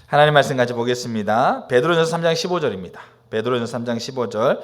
하나님 말씀 같이 보겠습니다. 베드로전서 3장 15절입니다. 베드로전서 3장 15절.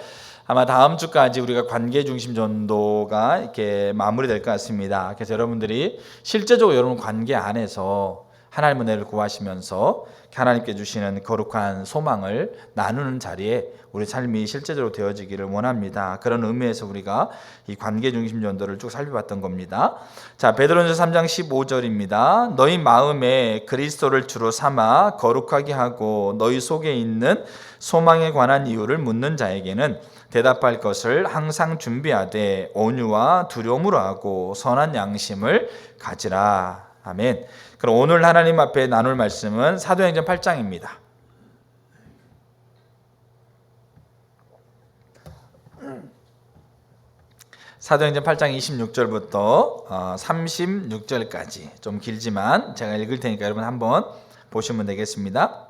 아마 다음 주까지 우리가 관계 중심 전도가 이렇게 마무리될 것 같습니다. 그래서 여러분들이 실제적으로 여러분 관계 안에서 하나님의 은혜를 구하시면서 하나님께 주시는 거룩한 소망을 나누는 자리에 우리 삶이 실제적으로 되어지기를 원합니다. 그런 의미에서 우리가 이 관계 중심 전도를 쭉 살펴봤던 겁니다. 자, 베드로전서 3장 15절입니다. 너희 마음에 그리스도를 주로 삼아 거룩하게 하고 너희 속에 있는 소망에 관한 이유를 묻는 자에게는 대답할 것을 항상 준비하되 온유와 두려움으로 하고 선한 양심을 가지라. 아멘. 그럼 오늘 하나님 앞에 나눌 말씀은 사도행전 8장입니다. 사도행전 8장 26절부터 36절까지 좀 길지만 제가 읽을 테니까 여러분 한번 보시면 되겠습니다.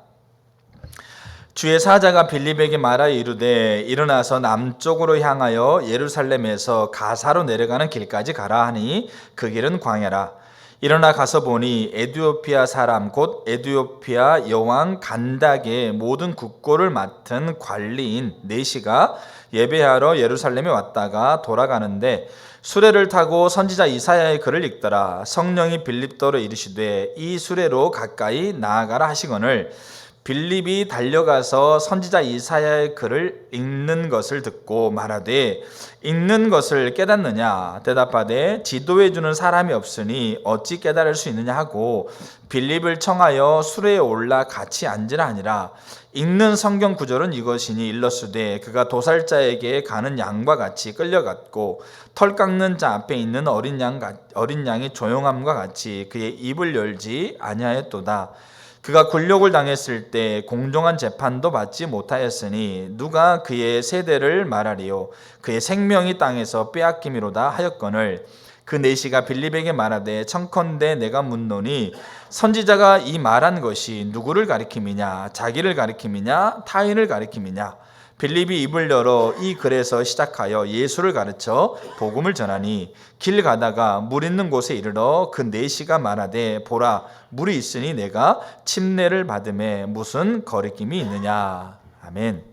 주의 사자가 빌립에게 말하여 이르되 일어나서 남쪽으로 향하여 예루살렘에서 가사로 내려가는 길까지 가라 하니 그 길은 광야라. 일어나 가서 보니 에티오피아 사람 곧 에티오피아 여왕 간닥의 모든 국고를 맡은 관리인 네시가 예배하러 예루살렘에 왔다가 돌아가는데 수레를 타고 선지자 이사야의 글을 읽더라. 성령이 빌립더로 이르시되 이 수레로 가까이 나아가라 하시거늘 빌립이 달려가서 선지자 이사야의 글을 읽는 것을 듣고 말하되 읽는 것을 깨닫느냐 대답하되 지도해 주는 사람이 없으니 어찌 깨달을 수 있느냐 하고 빌립을 청하여 수레에 올라 같이 앉으라 하니라. 읽는 성경 구절은 이것이니 일렀으되 그가 도살자에게 가는 양과 같이 끌려갔고 털 깎는 자 앞에 있는 어린 양이 조용함과 같이 그의 입을 열지 아니하였도다. 그가 굴욕을 당했을 때 공정한 재판도 받지 못하였으니 누가 그의 세대를 말하리요. 그의 생명이 땅에서 빼앗김이로다 하였거늘 그 네시가 빌립에게 말하되 청컨대 내가 묻노니 선지자가 이 말한 것이 누구를 가리킴이냐 자기를 가리킴이냐 타인을 가리킴이냐. 빌립이 입을 열어 이 글에서 시작하여 예수를 가르쳐 복음을 전하니 길 가다가 물 있는 곳에 이르러 그 네시가 말하되 보라 물이 있으니 내가 침례를 받음에 무슨 거리낌이 있느냐. 아멘.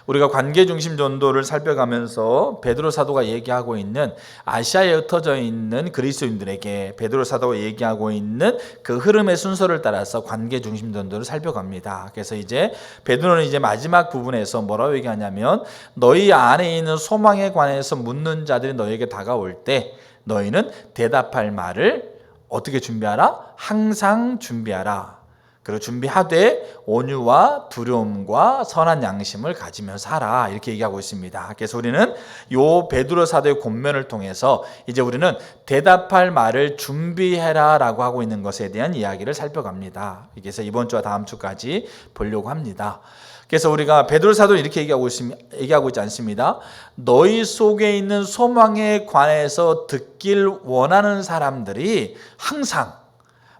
우리가 관계 중심 전도를 살펴가면서 베드로 사도가 얘기하고 있는 아시아에 흩어져 있는 그리스도인들에게 베드로 사도가 얘기하고 있는 그 흐름의 순서를 따라서 관계 중심 전도를 살펴갑니다. 그래서 이제 베드로는 이제 마지막 부분에서 뭐라고 얘기하냐면 너희 안에 있는 소망에 관해서 묻는 자들이 너희에게 다가올 때 너희는 대답할 말을 어떻게 준비하라? 항상 준비하라. 그리고 준비하되 온유와 두려움과 선한 양심을 가지며 살아 이렇게 얘기하고 있습니다. 그래서 우리는 요 베드로 사도의 권면을 통해서 이제 우리는 대답할 말을 준비해라 라고 하고 있는 것에 대한 이야기를 살펴갑니다. 그래서 이번 주와 다음 주까지 보려고 합니다. 그래서 우리가 베드로 사도는 이렇게 얘기하고 있지 않습니다. 너희 속에 있는 소망에 관해서 듣길 원하는 사람들이 항상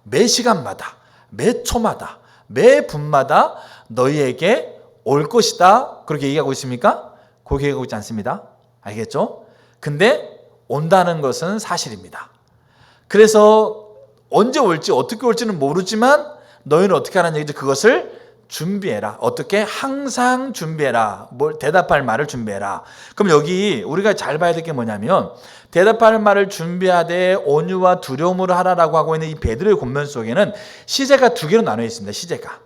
매 시간마다 매 초마다 매 분마다 너희에게 올 것이다. 그렇게 얘기하고 있습니까? 그렇게 얘기하고 있지 않습니다. 알겠죠? 근데 온다는 것은 사실입니다. 그래서 언제 올지 어떻게 올지는 모르지만 너희는 어떻게 하라는 얘기죠? 그것을 준비해라. 어떻게? 항상 준비해라. 뭘 대답할 말을 준비해라. 그럼 여기 우리가 잘 봐야 될 게 뭐냐면 대답할 말을 준비하되 온유와 두려움으로 하라라고 하고 있는 이 베드로의 권면 속에는 시제가 두 개로 나눠 있습니다. 시제가.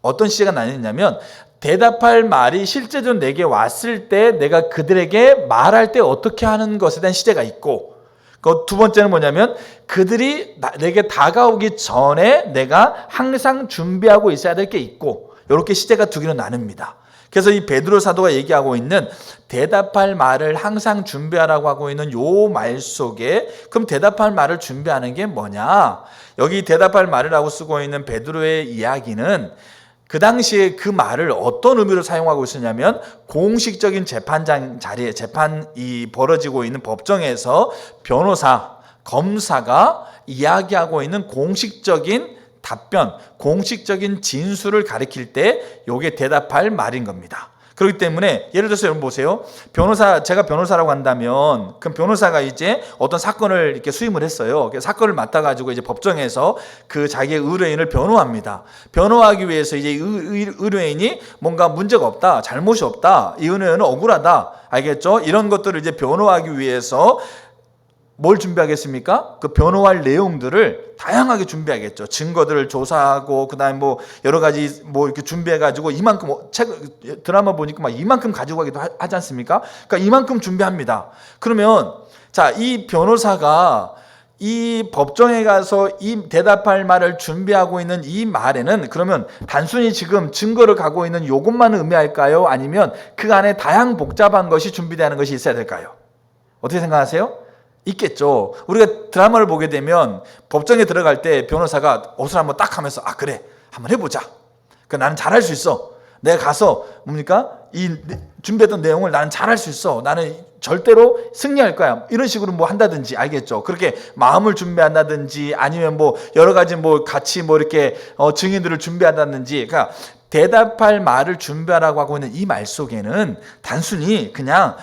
어떤 시제가 나뉘어 있냐면 대답할 말이 실제적으로 내게 왔을 때 내가 그들에게 말할 때 어떻게 하는 것에 대한 시제가 있고 그 두 번째는 뭐냐면 그들이 내게 다가오기 전에 내가 항상 준비하고 있어야 될 게 있고 이렇게 시제가 두 개로 나눕니다. 그래서 이 베드로 사도가 얘기하고 있는 대답할 말을 항상 준비하라고 하고 있는 요 말 속에 그럼 대답할 말을 준비하는 게 뭐냐? 여기 대답할 말이라고 쓰고 있는 베드로의 이야기는 그 당시에 그 말을 어떤 의미로 사용하고 있었냐면 공식적인 재판장 자리에 재판이 벌어지고 있는 법정에서 변호사, 검사가 이야기하고 있는 공식적인 답변, 공식적인 진술을 가리킬 때 이게 대답할 말인 겁니다. 그렇기 때문에 예를 들어서 여러분 보세요. 제가 변호사라고 한다면 그럼 변호사가 이제 어떤 사건을 이렇게 수임을 했어요. 사건을 맡아가지고 이제 법정에서 그 자기의 의뢰인을 변호합니다. 변호하기 위해서 이제 의뢰인이 뭔가 문제가 없다, 잘못이 없다, 이 의뢰인은 억울하다, 알겠죠? 이런 것들을 이제 변호하기 위해서 뭘 준비하겠습니까? 그 변호할 내용들을 다양하게 준비하겠죠. 증거들을 조사하고 그다음에 뭐 여러 가지 뭐 이렇게 준비해가지고 이만큼 드라마 보니까 막 이만큼 가지고 가기도 하지 않습니까? 그러니까 이만큼 준비합니다. 그러면 자, 이 변호사가 이 법정에 가서 이 대답할 말을 준비하고 있는 이 말에는 그러면 단순히 지금 증거를 갖고 있는 요것만 의미할까요? 아니면 그 안에 다양 복잡한 것이 준비되는 것이 있어야 될까요? 어떻게 생각하세요? 있겠죠. 우리가 드라마를 보게 되면 법정에 들어갈 때 변호사가 옷을 한번 딱 하면서 그래 한번 해보자. 나는 잘할 수 있어. 내가 가서 뭡니까? 이 준비했던 내용을 나는 잘할 수 있어. 나는 절대로 승리할 거야. 이런 식으로 뭐 한다든지, 알겠죠? 그렇게 마음을 준비한다든지 아니면 뭐 여러 가지 뭐 같이 뭐 이렇게 증인들을 준비한다든지, 그러니까 대답할 말을 준비하라고 하고 있는 이 말 속에는 단순히 그냥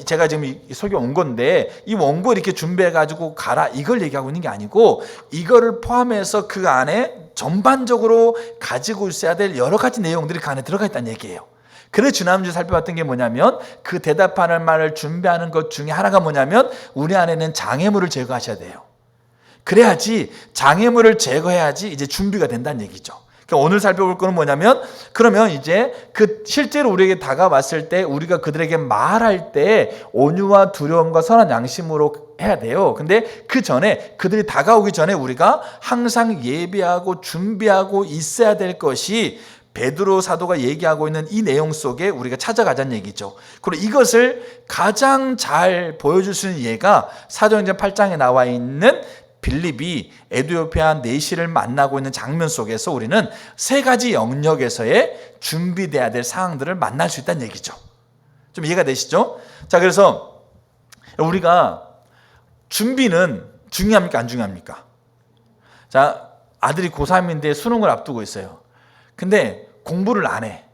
제가 지금 이 설교 온 건데 이 원고 이렇게 준비해 가지고 가라 이걸 얘기하고 있는 게 아니고 이거를 포함해서 그 안에 전반적으로 가지고 있어야 될 여러 가지 내용들이 그 안에 들어가 있다는 얘기예요. 그래서 지난주에 살펴봤던 게 뭐냐면 그 대답하는 말을 준비하는 것 중에 하나가 뭐냐면 우리 안에는 장애물을 제거하셔야 돼요. 그래야지 장애물을 제거해야지 이제 준비가 된다는 얘기죠. 오늘 살펴볼 거는 뭐냐면 그러면 이제 그 실제로 우리에게 다가왔을 때 우리가 그들에게 말할 때 온유와 두려움과 선한 양심으로 해야 돼요. 근데 그 전에 그들이 다가오기 전에 우리가 항상 예비하고 준비하고 있어야 될 것이 베드로 사도가 얘기하고 있는 이 내용 속에 우리가 찾아가자는 얘기죠. 그리고 이것을 가장 잘 보여줄 수 있는 예가 사도행전 8장에 나와 있는 빌립이 에티오피아 내시를 만나고 있는 장면 속에서 우리는 세 가지 영역에서의 준비돼야 될 사항들을 만날 수 있다는 얘기죠. 좀 이해가 되시죠? 자, 그래서 우리가 준비는 중요합니까? 안 중요합니까? 자, 아들이 고3인데 수능을 앞두고 있어요. 근데 공부를 안 해.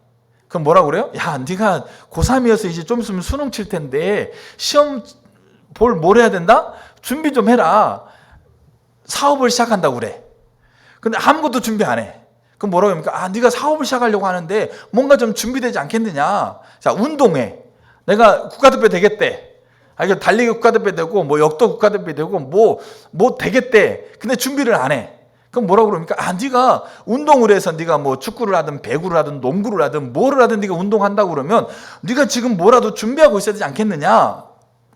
그럼 뭐라고 그래요? 야, 네가 고3이어서 이제 좀 있으면 수능 칠 텐데 시험 뭘 해야 된다? 준비 좀 해라. 사업을 시작한다고 그래. 근데 아무것도 준비 안 해. 그럼 뭐라고 합니까? 네가 사업을 시작하려고 하는데 뭔가 좀 준비되지 않겠느냐. 자, 운동해. 내가 국가대표 되겠대. 이거 달리기 국가대표 되고 뭐 역도 국가대표 되고 뭐 되겠대. 근데 준비를 안 해. 그럼 뭐라고 그럽니까? 네가 운동을 해서 네가 뭐 축구를 하든 배구를 하든 농구를 하든 뭐를 하든 네가 운동한다고 그러면 네가 지금 뭐라도 준비하고 있어야 되지 않겠느냐.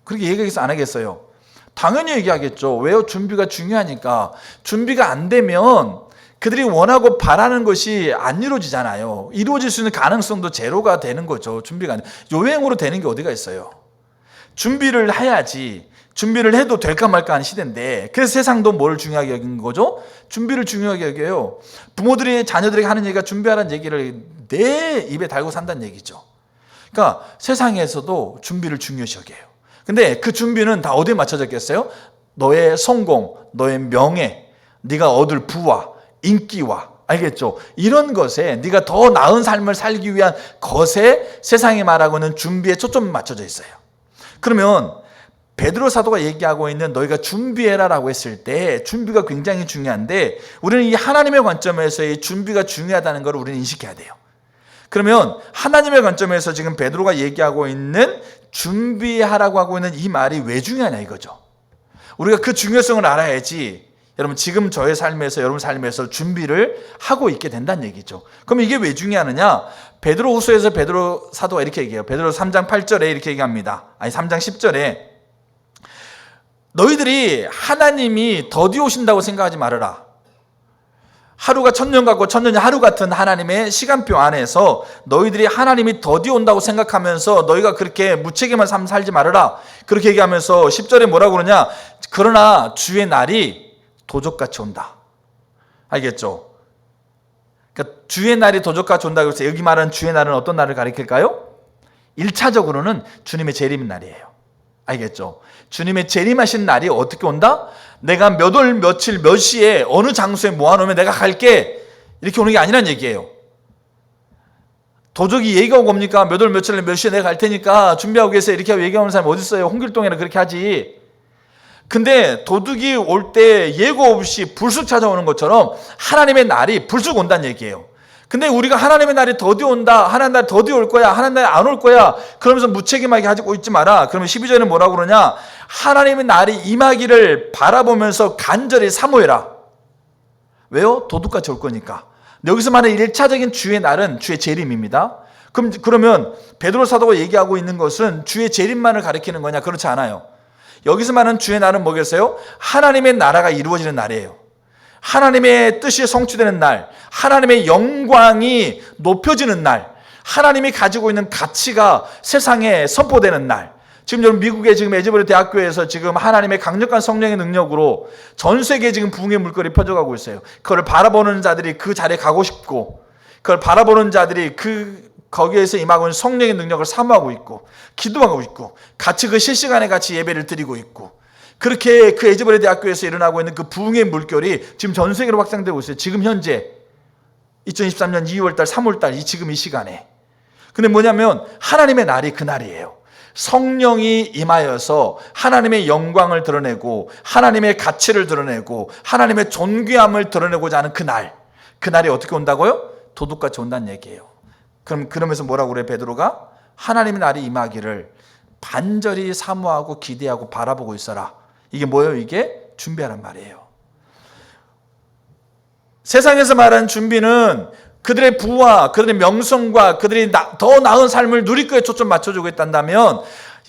그렇게 얘기하겠어 안 하겠어요? 당연히 얘기하겠죠. 왜요? 준비가 중요하니까. 준비가 안 되면 그들이 원하고 바라는 것이 안 이루어지잖아요. 이루어질 수 있는 가능성도 제로가 되는 거죠. 준비가 안 돼. 요행으로 되는 게 어디가 있어요? 준비를 해야지. 준비를 해도 될까 말까 하는 시대인데 그래서 세상도 뭘 중요하게 여긴 거죠? 준비를 중요하게 여겨요. 부모들이 자녀들에게 하는 얘기가 준비하라는 얘기를 내 입에 달고 산다는 얘기죠. 그러니까 세상에서도 준비를 중요시 여겨요. 근데 그 준비는 다 어디에 맞춰져 있겠어요? 너의 성공, 너의 명예, 네가 얻을 부와 인기와, 알겠죠? 이런 것에 네가 더 나은 삶을 살기 위한 것에 세상이 말하고는 준비에 초점이 맞춰져 있어요. 그러면 베드로 사도가 얘기하고 있는 너희가 준비해라라고 했을 때 준비가 굉장히 중요한데 우리는 이 하나님의 관점에서 이 준비가 중요하다는 걸 우리는 인식해야 돼요. 그러면 하나님의 관점에서 지금 베드로가 얘기하고 있는 준비하라고 하고 있는 이 말이 왜 중요하냐 이거죠. 우리가 그 중요성을 알아야지 여러분 지금 저의 삶에서 여러분 삶에서 준비를 하고 있게 된다는 얘기죠. 그럼 이게 왜 중요하느냐? 베드로후서에서 베드로 사도가 이렇게 얘기해요. 베드로 3장 8절에 이렇게 얘기합니다. 3장 10절에 너희들이 하나님이 더디 오신다고 생각하지 말아라. 하루가 천년 같고 천년이 하루 같은 하나님의 시간표 안에서 너희들이 하나님이 더디 온다고 생각하면서 너희가 그렇게 무책임한 삶 살지 말아라. 그렇게 얘기하면서 10절에 뭐라고 그러냐? 그러나 주의 날이 도적같이 온다. 알겠죠? 그러니까 주의 날이 도적같이 온다고 해서 여기 말하는 주의 날은 어떤 날을 가리킬까요? 1차적으로는 주님의 재림 날이에요. 알겠죠? 주님의 재림하신 날이 어떻게 온다? 내가 몇 월 며칠 몇 시에 어느 장소에 모아놓으면 내가 갈게 이렇게 오는 게 아니란 얘기예요. 도적이 얘기가 오고 옵니까? 몇 월 며칠에 몇 시에 내가 갈 테니까 준비하고 계세요. 이렇게 하고 얘기하는 사람이 어디 있어요? 홍길동이나 그렇게 하지. 근데 도둑이 올 때 예고 없이 불쑥 찾아오는 것처럼 하나님의 날이 불쑥 온다는 얘기예요. 근데 우리가 하나님의 날이 더디 온다, 하나님의 날이 더디 올 거야, 하나님의 날이 안 올 거야, 그러면서 무책임하게 하고 있지 마라. 그러면 12절에는 뭐라고 그러냐? 하나님의 날이 임하기를 바라보면서 간절히 사모해라. 왜요? 도둑같이 올 거니까. 여기서 말하는 1차적인 주의 날은 주의 재림입니다. 그러면 베드로 사도가 얘기하고 있는 것은 주의 재림만을 가리키는 거냐? 그렇지 않아요. 여기서 말하는 주의 날은 뭐겠어요? 하나님의 나라가 이루어지는 날이에요. 하나님의 뜻이 성취되는 날, 하나님의 영광이 높여지는 날, 하나님이 가지고 있는 가치가 세상에 선포되는 날. 지금 여러분 미국의 지금 에즈버리 대학교에서 지금 하나님의 강력한 성령의 능력으로 전 세계에 지금 부흥의 물결이 펴져가고 있어요. 그걸 바라보는 자들이 그 자리에 가고 싶고, 그걸 바라보는 자들이 거기에서 임하고 있는 성령의 능력을 사모하고 있고, 기도하고 있고, 같이 그 실시간에 같이 예배를 드리고 있고, 그렇게 그 에즈버리 대학교에서 일어나고 있는 그 부흥의 물결이 지금 전 세계로 확장되고 있어요. 지금 현재 2023년 2월달, 3월달 지금 이 시간에. 근데 뭐냐면 하나님의 날이 그 날이에요. 성령이 임하여서 하나님의 영광을 드러내고 하나님의 가치를 드러내고 하나님의 존귀함을 드러내고자 하는 그 날. 그 날이 어떻게 온다고요? 도둑같이 온다는 얘기예요. 그러면서 뭐라고 그래 베드로가? 하나님의 날이 임하기를 반절히 사모하고 기대하고 바라보고 있어라. 이게 뭐예요? 이게 준비하란 말이에요. 세상에서 말하는 준비는 그들의 부와 그들의 명성과 그들이 더 나은 삶을 누릴 거에 초점 맞춰주고 있단다면,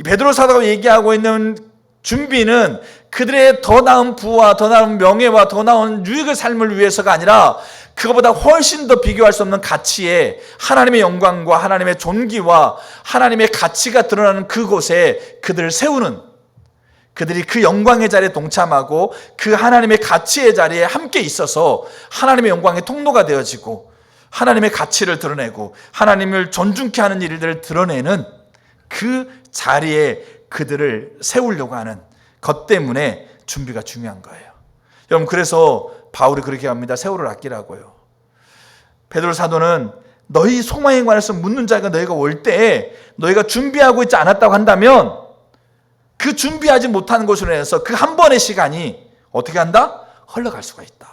베드로 사도가 얘기하고 있는 준비는 그들의 더 나은 부와 더 나은 명예와 더 나은 유익의 삶을 위해서가 아니라 그것보다 훨씬 더 비교할 수 없는 가치에 하나님의 영광과 하나님의 존귀와 하나님의 가치가 드러나는 그곳에 그들을 세우는, 그들이 그 영광의 자리에 동참하고 그 하나님의 가치의 자리에 함께 있어서 하나님의 영광의 통로가 되어지고 하나님의 가치를 드러내고 하나님을 존중케 하는 일들을 드러내는 그 자리에 그들을 세우려고 하는 것 때문에 준비가 중요한 거예요. 여러분, 그래서 바울이 그렇게 합니다. 세월을 아끼라고요. 베드로 사도는 너희 소망에 관해서 묻는 자가 너희가 올 때 너희가 준비하고 있지 않았다고 한다면 그 준비하지 못하는 것으로 인해서 그 한 번의 시간이 어떻게 한다? 흘러갈 수가 있다.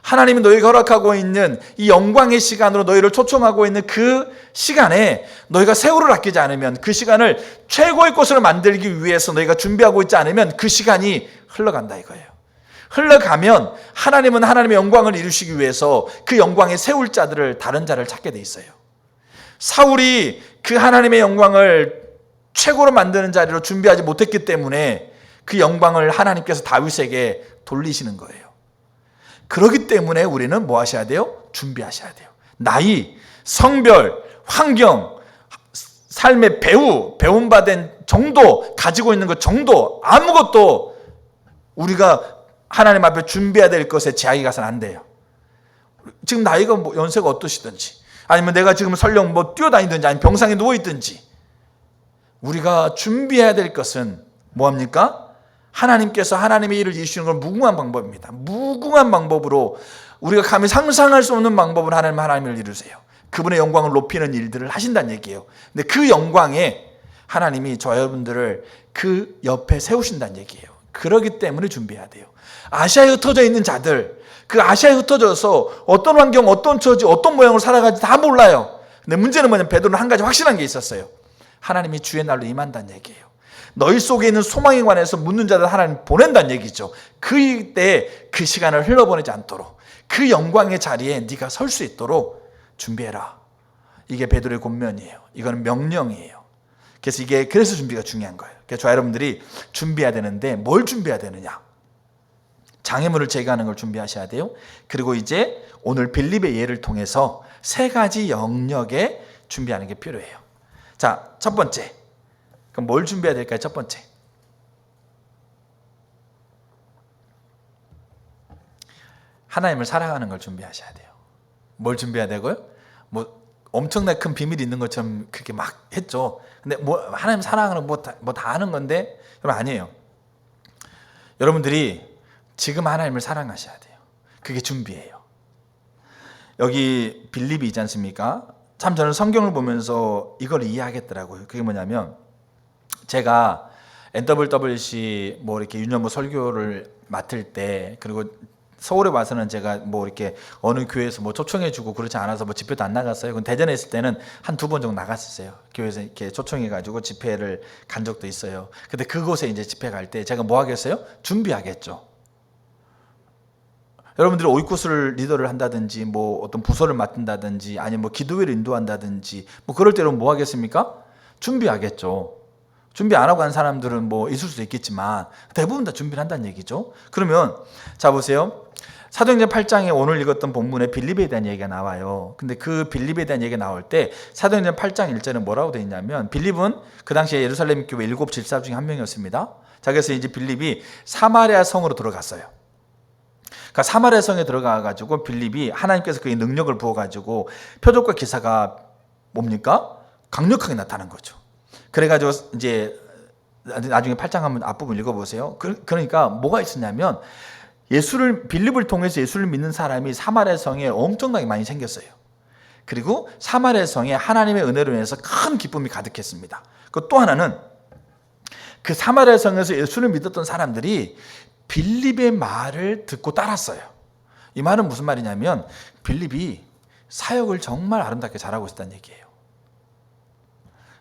하나님이 너희가 허락하고 있는 이 영광의 시간으로 너희를 초청하고 있는 그 시간에 너희가 세월을 아끼지 않으면, 그 시간을 최고의 것으로 만들기 위해서 너희가 준비하고 있지 않으면 그 시간이 흘러간다 이거예요. 흘러가면 하나님은 하나님의 영광을 이루시기 위해서 그 영광에 세울 자들을, 다른 자를 찾게 돼 있어요. 사울이 그 하나님의 영광을 최고로 만드는 자리로 준비하지 못했기 때문에 그 영광을 하나님께서 다윗에게 돌리시는 거예요. 그렇기 때문에 우리는 뭐 하셔야 돼요? 준비하셔야 돼요. 나이, 성별, 환경, 삶의 배움받은 정도, 가지고 있는 것 정도, 아무것도 우리가 하나님 앞에 준비해야 될 것에 제약이 가서는 안 돼요. 지금 나이가 연세가 어떠시든지, 아니면 내가 지금 설령 뛰어다니든지, 아니면 병상에 누워있든지, 우리가 준비해야 될 것은 뭐합니까? 하나님께서 하나님의 일을 이루시는 건 무궁한 방법입니다. 무궁한 방법으로, 우리가 감히 상상할 수 없는 방법으로 하나님을 이루세요. 그분의 영광을 높이는 일들을 하신다는 얘기예요. 근데 그 영광에 하나님이 저 여러분들을 그 옆에 세우신다는 얘기예요. 그러기 때문에 준비해야 돼요. 아시아에 흩어져 있는 자들, 그 아시아에 흩어져서 어떤 환경, 어떤 처지, 어떤 모양으로 살아가는지 다 몰라요. 근데 문제는 뭐냐면 베드로는 한 가지 확실한 게 있었어요. 하나님이 주의 날로 임한다는 얘기예요. 너희 속에 있는 소망에 관해서 묻는 자들 하나님 보낸다는 얘기죠. 그때 그 시간을 흘러보내지 않도록, 그 영광의 자리에 네가 설 수 있도록 준비해라. 이게 베드로의 권면이에요. 이거는 명령이에요. 그래서 준비가 중요한 거예요. 그래서 저 여러분들이 준비해야 되는데 뭘 준비해야 되느냐? 장애물을 제거하는 걸 준비하셔야 돼요. 그리고 이제 오늘 빌립의 예를 통해서 세 가지 영역에 준비하는 게 필요해요. 자, 첫 번째. 그럼 뭘 준비해야 될까요? 첫 번째. 하나님을 사랑하는 걸 준비하셔야 돼요. 뭘 준비해야 되고요? 엄청나게 큰 비밀이 있는 것처럼 그렇게 막 했죠. 근데 하나님 사랑하는 다 아는 건데, 여러분 아니에요. 여러분들이 지금 하나님을 사랑하셔야 돼요. 그게 준비예요. 여기 빌립이 있지 않습니까? 참 저는 성경을 보면서 이걸 이해하겠더라고요. 그게 뭐냐면 제가 NWC 뭐 이렇게 유년부 설교를 맡을 때, 그리고 서울에 와서는 제가 뭐 이렇게 어느 교회에서 뭐 초청해주고 그렇지 않아서 뭐 집회도 안 나갔어요. 근데 대전에 있을 때는 한 2번 정도 나갔었어요. 교회에서 이렇게 초청해가지고 집회를 간 적도 있어요. 근데 그곳에 이제 집회 갈 때 제가 뭐 하겠어요? 준비하겠죠. 여러분들이 오이코스를 리더를 한다든지 뭐 어떤 부서를 맡는다든지 아니면 뭐 기도회를 인도한다든지 뭐 그럴 때 여러분 뭐 하겠습니까? 준비하겠죠. 준비 안 하고 한 사람들은 뭐 있을 수도 있겠지만 대부분 다 준비를 한다는 얘기죠. 그러면 자 보세요. 사도행전 8장에 오늘 읽었던 본문에 빌립에 대한 얘기가 나와요. 근데 그 빌립에 대한 얘기가 나올 때 사도행전 8장 1절에 뭐라고 되어 있냐면, 빌립은 그 당시에 예루살렘 교회 7 질사 중에 한 명이었습니다. 자, 그래서 이제 빌립이 사마리아 성으로 들어갔어요. 그러니까 사마리아 성에 들어가가지고 빌립이 하나님께서 그의 능력을 부어가지고 표적과 기사가 뭡니까? 강력하게 나타난 거죠. 그래가지고 이제 나중에 8장 한번 앞부분 읽어보세요. 그러니까 뭐가 있었냐면 빌립을 통해서 예수를 믿는 사람이 사마리아 성에 엄청나게 많이 생겼어요. 그리고 사마리아 성에 하나님의 은혜로 인해서 큰 기쁨이 가득했습니다. 또 하나는 그 사마리아 성에서 예수를 믿었던 사람들이 빌립의 말을 듣고 따랐어요. 이 말은 무슨 말이냐면 빌립이 사역을 정말 아름답게 잘하고 있었다는 얘기예요.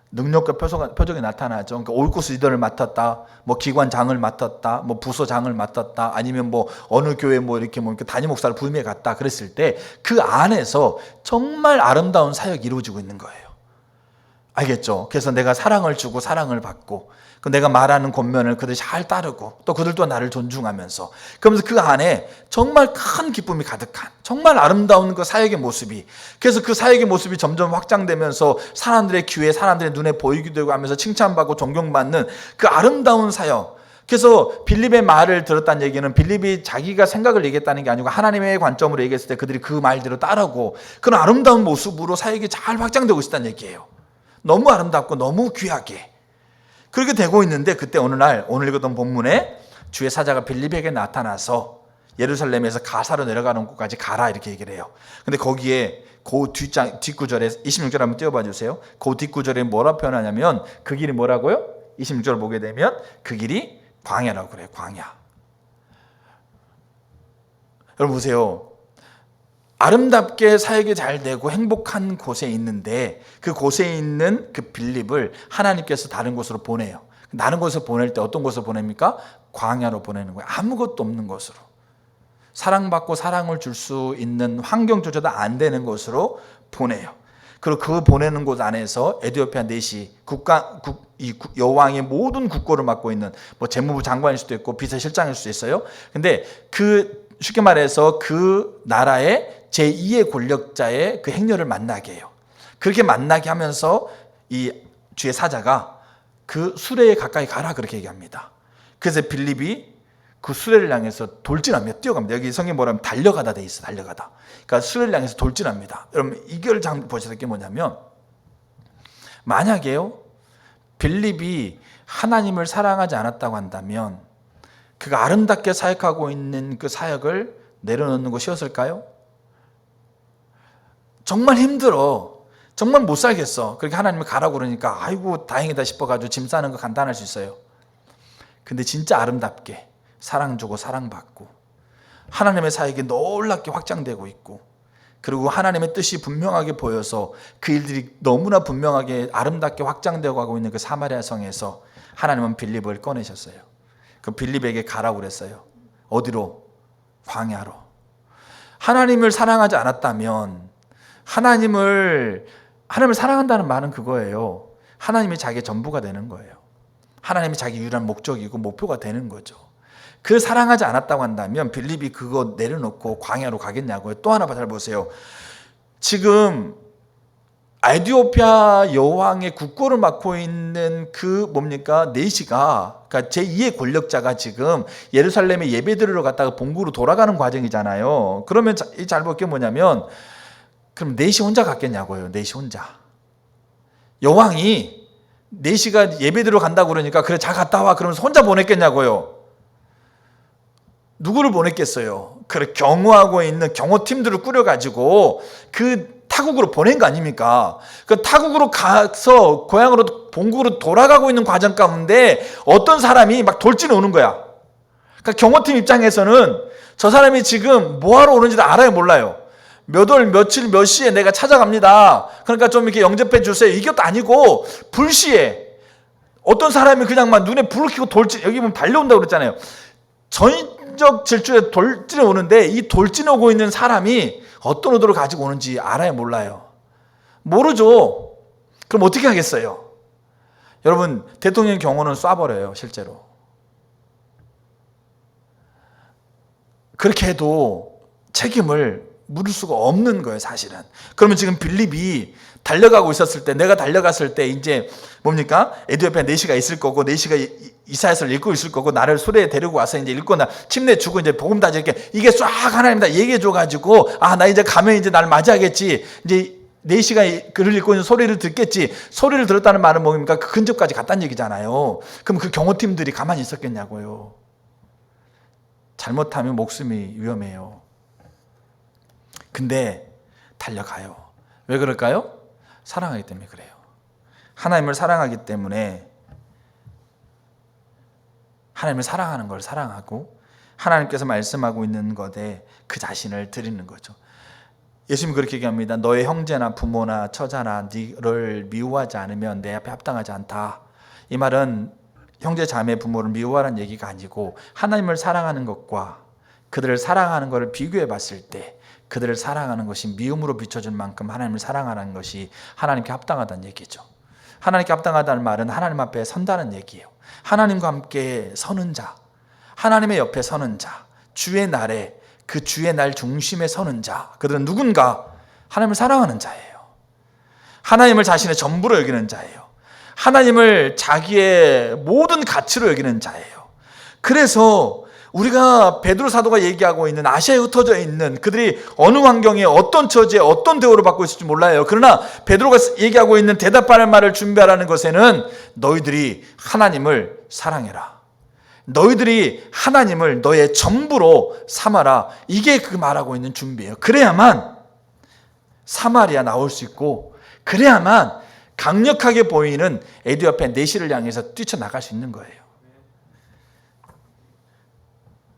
능력과 표적이 나타나죠. 그러니까 올코스 리더를 맡았다, 뭐 기관장을 맡았다, 뭐 부서장을 맡았다, 아니면 뭐 어느 교회 뭐 이렇게 담임 목사를 부임해 갔다 그랬을 때 그 안에서 정말 아름다운 사역이 이루어지고 있는 거예요. 알겠죠? 그래서 내가 사랑을 주고 사랑을 받고, 내가 말하는 권면을 그들이 잘 따르고, 또 그들도 나를 존중하면서, 그러면서 그 안에 정말 큰 기쁨이 가득한 정말 아름다운 그 사역의 모습이, 그래서 그 사역의 모습이 점점 확장되면서 사람들의 귀에, 사람들의 눈에 보이기도 되고 하면서 칭찬받고 존경받는 그 아름다운 사역. 그래서 빌립의 말을 들었다는 얘기는 빌립이 자기가 생각을 얘기했다는 게 아니고 하나님의 관점으로 얘기했을 때 그들이 그 말대로 따르고 그런 아름다운 모습으로 사역이 잘 확장되고 있다는 얘기예요. 너무 아름답고 너무 귀하게 그렇게 되고 있는데, 그때 어느 날 오늘 읽었던 본문에 주의 사자가 빌립에게 나타나서 예루살렘에서 가사로 내려가는 곳까지 가라 이렇게 얘기를 해요. 근데 거기에 그 뒷구절에 26절 한번 띄워봐 주세요. 그 뒷구절에 뭐라 표현하냐면 그 길이 뭐라고요? 26절을 보게 되면 그 길이 광야라고 그래요. 광야. 여러분 보세요. 아름답게 사역이 잘 되고 행복한 곳에 있는데 그 곳에 있는 그 빌립을 하나님께서 다른 곳으로 보내요. 다른 곳으로 보낼 때 어떤 곳으로 보냅니까? 광야로 보내는 거예요. 아무것도 없는 곳으로. 사랑받고 사랑을 줄 수 있는 환경조차도 안 되는 곳으로 보내요. 그리고 그 보내는 곳 안에서 에디오피아 내시 여왕의 모든 국고를 맡고 있는 뭐 재무부 장관일 수도 있고 비서실장일 수도 있어요. 근데 쉽게 말해서 그 나라의 제2의 권력자의 그 행렬을 만나게 해요. 그렇게 만나게 하면서 이 주의 사자가 그 수레에 가까이 가라 그렇게 얘기합니다. 그래서 빌립이 그 수레를 향해서 돌진합니다. 뛰어갑니다. 여기 성경에 뭐라면 달려가다 돼 있어. 달려가다. 그러니까 수레를 향해서 돌진합니다. 여러분 이걸 보셔야 될 게 뭐냐면, 만약에요 빌립이 하나님을 사랑하지 않았다고 한다면 그가 아름답게 사역하고 있는 그 사역을 내려놓는 것이었을까요? 정말 힘들어. 정말 못 살겠어. 그렇게 하나님이 가라고 그러니까 아이고 다행이다 싶어가지고 짐 싸는 거 간단할 수 있어요. 근데 진짜 아름답게 사랑 주고 사랑받고 하나님의 사역이 놀랍게 확장되고 있고, 그리고 하나님의 뜻이 분명하게 보여서 그 일들이 너무나 분명하게 아름답게 확장되어 가고 있는 그 사마리아 성에서 하나님은 빌립을 꺼내셨어요. 그 빌립에게 가라고 그랬어요. 어디로? 광야로. 하나님을 사랑하지 않았다면, 하나님을 사랑한다는 말은 그거예요. 하나님이 자기의 전부가 되는 거예요. 하나님이 자기 유일한 목적이고 목표가 되는 거죠. 그 사랑하지 않았다고 한다면 빌립이 그거 내려놓고 광야로 가겠냐고요. 또 하나 잘 보세요. 지금 에티오피아 여왕의 국고를 맡고 있는 그 내시가, 그러니까 제2의 권력자가 지금 예루살렘에 예배드리러 갔다가 본국으로 돌아가는 과정이잖아요. 그러면 잘 볼 게 뭐냐면, 그럼 내시 혼자 갔겠냐고요. 내시 혼자. 여왕이 내시가 예배드리러 간다고 그러니까 그래 자 갔다 와 그러면서 혼자 보냈겠냐고요. 누구를 보냈겠어요? 그래 경호하고 있는 경호팀들을 꾸려가지고 그 타국으로 보낸 거 아닙니까? 그 타국으로 가서 고향으로 본국으로 돌아가고 있는 과정 가운데 어떤 사람이 막 돌진해 오는 거야. 그러니까 경호팀 입장에서는 저 사람이 지금 뭐하러 오는지도 알아요, 몰라요? 몇 월, 며칠, 몇 시에 내가 찾아갑니다. 그러니까 좀 이렇게 영접해 주세요. 이것도 아니고 불시에 어떤 사람이 그냥 막 눈에 불을 켜고 돌진, 여기 보면 달려온다고 그랬잖아요. 전적 질주에 돌진해 오는데 이 돌진해 오고 있는 사람이 어떤 의도를 가지고 오는지 알아요, 몰라요? 모르죠. 그럼 어떻게 하겠어요? 여러분, 대통령 경호는 쏴버려요, 실제로. 그렇게 해도 책임을 물을 수가 없는 거예요, 사실은. 그러면 지금 빌립이 달려가고 있었을 때, 내가 달려갔을 때 이제 뭡니까? 에디오피아 내시가 있을 거고, 내시가 이사야서를 읽고 있을 거고, 나를 수레에 데리고 와서 이제 읽고 나 침례 주고 이제 복음 다 이렇게 이게 쫙 하나님 다 얘기해 줘가지고, 아, 나 이제 가면 이제 나를 맞이하겠지. 이제 내시가 글을 읽고 있는 소리를 듣겠지. 소리를 들었다는 말은 뭡니까? 그 근접까지 갔다는 얘기잖아요. 그럼 그 경호팀들이 가만히 있었겠냐고요. 잘못하면 목숨이 위험해요. 근데 달려가요. 왜 그럴까요? 사랑하기 때문에 그래요. 하나님을 사랑하기 때문에 하나님을 사랑하는 걸 사랑하고 하나님께서 말씀하고 있는 것에 그 자신을 드리는 거죠. 예수님 그렇게 얘기합니다. 너의 형제나 부모나 처자나 너를 미워하지 않으면 내 앞에 합당하지 않다. 이 말은 형제 자매 부모를 미워하라는 얘기가 아니고 하나님을 사랑하는 것과 그들을 사랑하는 것을 비교해 봤을 때 그들을 사랑하는 것이 미움으로 비춰준 만큼 하나님을 사랑하는 것이 하나님께 합당하다는 얘기죠. 하나님께 합당하다는 말은 하나님 앞에 선다는 얘기예요. 하나님과 함께 서는 자, 하나님의 옆에 서는 자, 주의 날에 그 주의 날 중심에 서는 자, 그들은 누군가 하나님을 사랑하는 자예요. 하나님을 자신의 전부로 여기는 자예요. 하나님을 자기의 모든 가치로 여기는 자예요. 그래서 우리가 베드로 사도가 얘기하고 있는 아시아에 흩어져 있는 그들이 어느 환경에 어떤 처지에 어떤 대우를 받고 있을지 몰라요. 그러나 베드로가 얘기하고 있는 대답하는 말을 준비하라는 것에는 너희들이 하나님을 사랑해라. 너희들이 하나님을 너의 전부로 삼아라. 이게 그 말하고 있는 준비예요. 그래야만 사마리아 나올 수 있고 그래야만 강력하게 보이는 에디오피아 내시를 향해서 뛰쳐나갈 수 있는 거예요.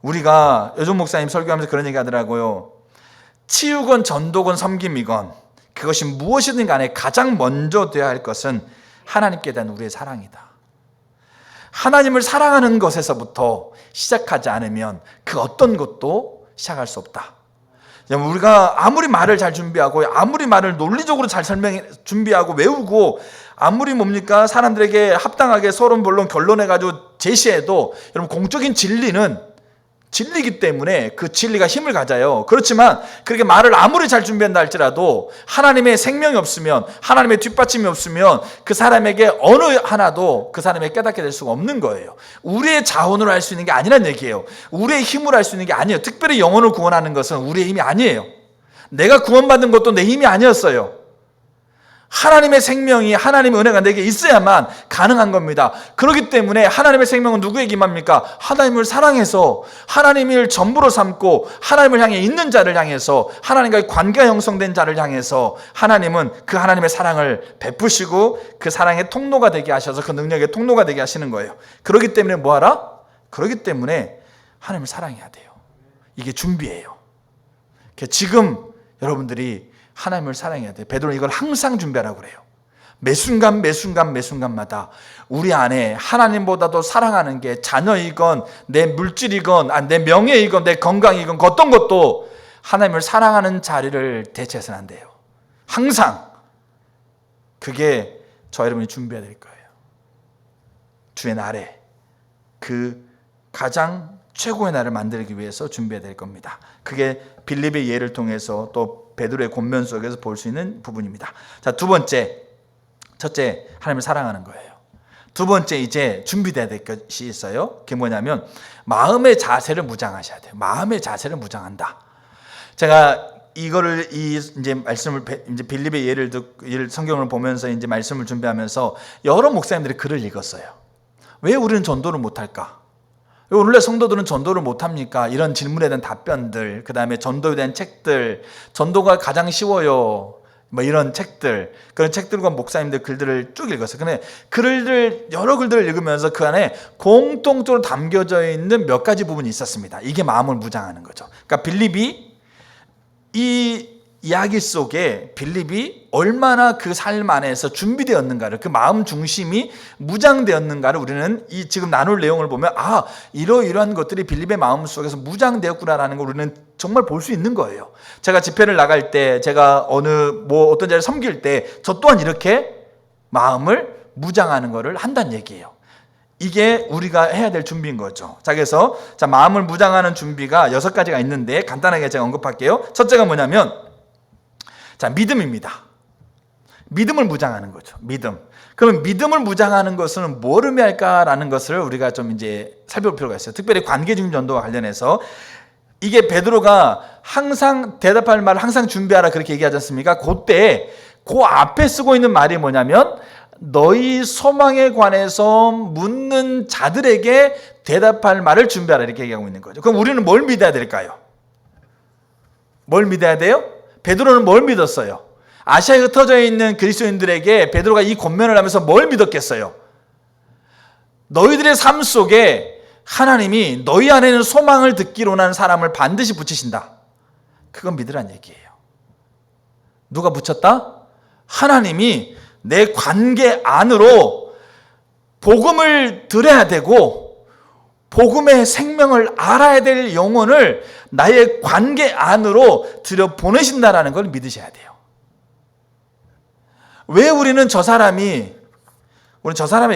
우리가 여종 목사님 설교하면서 그런 얘기 하더라고요. 치유건 전도건 섬김이건 그것이 무엇이든 간에 가장 먼저 되어야 할 것은 하나님께 대한 우리의 사랑이다. 하나님을 사랑하는 것에서부터 시작하지 않으면 그 어떤 것도 시작할 수 없다. 우리가 아무리 말을 잘 준비하고 아무리 말을 논리적으로 잘 준비하고 외우고 아무리 뭡니까 사람들에게 합당하게 서론 본론 결론해가지고 제시해도 여러분 공적인 진리는 진리이기 때문에 그 진리가 힘을 가져요. 그렇지만 그렇게 말을 아무리 잘 준비한다 할지라도 하나님의 생명이 없으면 하나님의 뒷받침이 없으면 그 사람에게 어느 하나도 그 사람에게 깨닫게 될 수가 없는 거예요. 우리의 자원으로 할 수 있는 게 아니란 얘기예요. 우리의 힘으로 할 수 있는 게 아니에요. 특별히 영혼을 구원하는 것은 우리의 힘이 아니에요. 내가 구원받은 것도 내 힘이 아니었어요. 하나님의 생명이 하나님의 은혜가 내게 있어야만 가능한 겁니다. 그렇기 때문에 하나님의 생명은 누구에게 임합니까? 하나님을 사랑해서 하나님을 전부로 삼고 하나님을 향해 있는 자를 향해서 하나님과의 관계가 형성된 자를 향해서 하나님은 그 하나님의 사랑을 베푸시고 그 사랑의 통로가 되게 하셔서 그 능력의 통로가 되게 하시는 거예요. 그렇기 때문에 뭐하라? 그렇기 때문에 하나님을 사랑해야 돼요. 이게 준비예요. 지금 여러분들이 하나님을 사랑해야 돼요. 베드로는 이걸 항상 준비하라고 그래요. 매 순간마다 우리 안에 하나님보다도 사랑하는 게 자녀이건 내 물질이건 내 명예이건 내 건강이건 어떤 것도 하나님을 사랑하는 자리를 대체해서는 안 돼요. 항상 그게 저 여러분이 준비해야 될 거예요. 주의 날에 그 가장 최고의 날을 만들기 위해서 준비해야 될 겁니다. 그게 빌립의 예를 통해서 또 베드로의 권면 속에서 볼 수 있는 부분입니다. 자, 두 번째, 첫째 하나님을 사랑하는 거예요. 두 번째 이제 준비돼야 될 것이 있어요. 그게 뭐냐면 마음의 자세를 무장하셔야 돼요. 마음의 자세를 무장한다. 제가 이거를 이제 말씀을 이제 빌립의 예를 성경을 보면서 이제 말씀을 준비하면서 여러 목사님들이 글을 읽었어요. 왜 우리는 전도를 못할까? 왜 원래 성도들은 전도를 못합니까? 이런 질문에 대한 답변들, 그 다음에 전도에 대한 책들, 전도가 가장 쉬워요. 뭐 이런 책들, 그런 책들과 목사님들 글들을 쭉 읽었어요. 근데 글들, 여러 글들을 읽으면서 그 안에 공통적으로 담겨져 있는 몇 가지 부분이 있었습니다. 이게 마음을 무장하는 거죠. 그러니까 빌립이 이 이야기 속에 빌립이 얼마나 그 삶 안에서 준비되었는가를, 그 마음 중심이 무장되었는가를 우리는 이 지금 나눌 내용을 보면 이러이러한 것들이 빌립의 마음 속에서 무장되었구나라는 걸 우리는 정말 볼 수 있는 거예요. 제가 집회를 나갈 때, 제가 어떤 자리를 섬길 때 저 또한 이렇게 마음을 무장하는 것을 한다는 얘기예요. 이게 우리가 해야 될 준비인 거죠. 자, 그래서 마음을 무장하는 준비가 6가지가 있는데 간단하게 제가 언급할게요. 첫째가 뭐냐면 믿음입니다. 믿음을 무장하는 거죠. 믿음. 그럼 믿음을 무장하는 것은 뭘 의미할까라는 것을 우리가 좀 이제 살펴볼 필요가 있어요. 특별히 관계중 전도와 관련해서 이게 베드로가 항상 대답할 말을 항상 준비하라 그렇게 얘기하지 않습니까? 그때 그 앞에 쓰고 있는 말이 뭐냐면 너희 소망에 관해서 묻는 자들에게 대답할 말을 준비하라 이렇게 얘기하고 있는 거죠. 그럼 우리는 뭘 믿어야 될까요? 뭘 믿어야 돼요? 베드로는 뭘 믿었어요? 아시아에 흩어져 있는 그리스도인들에게 베드로가 이 권면을 하면서 뭘 믿었겠어요? 너희들의 삶 속에 하나님이 너희 안에는 소망을 듣기로 한 사람을 반드시 붙이신다. 그건 믿으란 얘기예요. 누가 붙였다? 하나님이 내 관계 안으로 복음을 들어야 되고 복음의 생명을 알아야 될 영혼을 나의 관계 안으로 들여 보내신다라는 걸 믿으셔야 돼요. 왜 우리는 저 사람의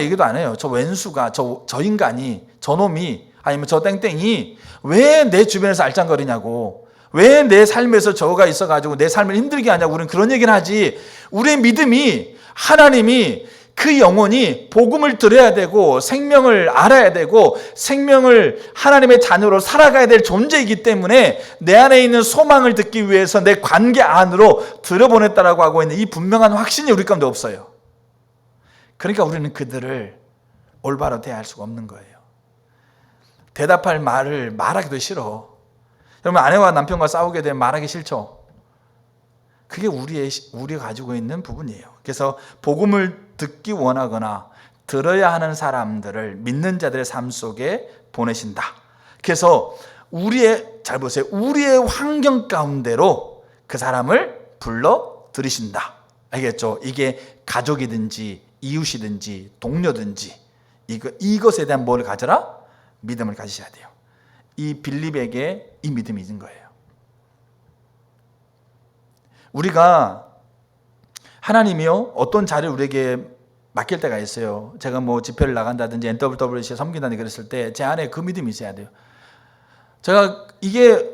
얘기도 안 해요. 저 왼수가, 저 인간이, 저 놈이, 아니면 저 땡땡이 왜 내 주변에서 알짱거리냐고, 왜 내 삶에서 저가 있어가지고 내 삶을 힘들게 하냐고 우리는 그런 얘기를 하지. 우리의 믿음이 하나님이 그 영혼이 복음을 들어야 되고 생명을 알아야 되고 생명을 하나님의 자녀로 살아가야 될 존재이기 때문에 내 안에 있는 소망을 듣기 위해서 내 관계 안으로 들여보냈다라고 하고 있는 이 분명한 확신이 우리 가운데 없어요. 그러니까 우리는 그들을 올바로 대할 수가 없는 거예요. 대답할 말을 말하기도 싫어. 여러분, 아내와 남편과 싸우게 되면 말하기 싫죠. 그게 우리가 가지고 있는 부분이에요. 그래서 복음을 듣기 원하거나 들어야 하는 사람들을 믿는 자들의 삶 속에 보내신다. 그래서 잘 보세요. 우리의 환경 가운데로 그 사람을 불러 들이신다. 알겠죠? 이게 가족이든지 이웃이든지 동료든지 이것에 대한 뭘 가져라? 믿음을 가지셔야 돼요. 이 빌립에게 이 믿음이 있는 거예요. 우리가 하나님이요 어떤 자리를 우리에게 맡길 때가 있어요. 제가 뭐 집회를 나간다든지 NWWC에 섬긴다든지 그랬을 때 제 안에 그 믿음이 있어야 돼요. 제가 이게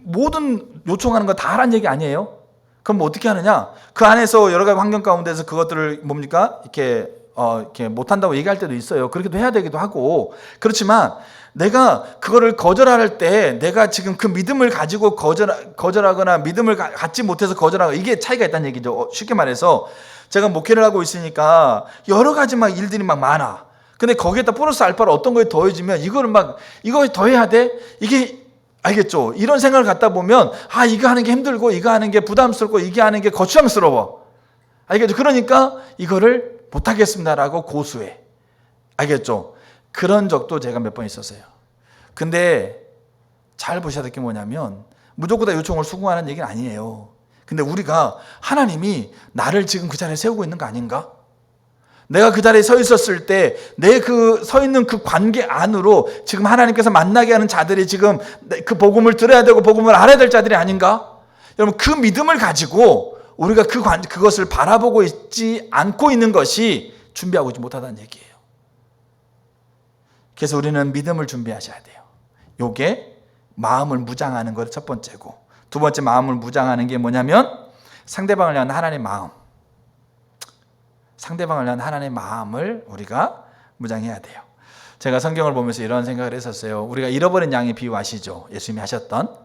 모든 요청하는 거 다 하라는 얘기 아니에요. 그럼 뭐 어떻게 하느냐? 그 안에서 여러 가지 환경 가운데서 그것들을 이렇게 못한다고 얘기할 때도 있어요. 그렇게도 해야 되기도 하고. 그렇지만 내가 그거를 거절할 때 내가 지금 그 믿음을 가지고 거절하거나 믿음을 갖지 못해서 거절하고 이게 차이가 있다는 얘기죠. 쉽게 말해서 제가 목회를 하고 있으니까 여러 가지 일들이 많아. 근데 거기에다 플러스 알파로 어떤 거에 더해지면 이거 더 해야 돼? 이게 알겠죠? 이런 생각을 갖다 보면 이거 하는 게 힘들고 이거 하는 게 부담스럽고 이게 하는 게 거추장스러워. 알겠죠? 그러니까 이거를 못하겠습니다라고 고수해. 알겠죠? 그런 적도 제가 몇 번 있었어요. 근데 잘 보셔야 될 게 뭐냐면 무조건 다 요청을 수긍하는 얘기는 아니에요. 근데 우리가 하나님이 나를 지금 그 자리에 세우고 있는 거 아닌가? 내가 그 자리에 서 있었을 때 내 서 있는 그 관계 안으로 지금 하나님께서 만나게 하는 자들이 지금 그 복음을 들어야 되고 복음을 알아야 될 자들이 아닌가? 여러분, 그 믿음을 가지고 우리가 그것을 바라보고 있지 않고 있는 것이 준비하고 있지 못하다는 얘기예요. 그래서 우리는 믿음을 준비하셔야 돼요. 요게 마음을 무장하는 것 첫 번째고, 두 번째 마음을 무장하는 게 뭐냐면 상대방을 향한 하나님의 마음. 상대방을 향한 하나님의 마음을 우리가 무장해야 돼요. 제가 성경을 보면서 이런 생각을 했었어요. 우리가 잃어버린 양의 비유 아시죠? 예수님이 하셨던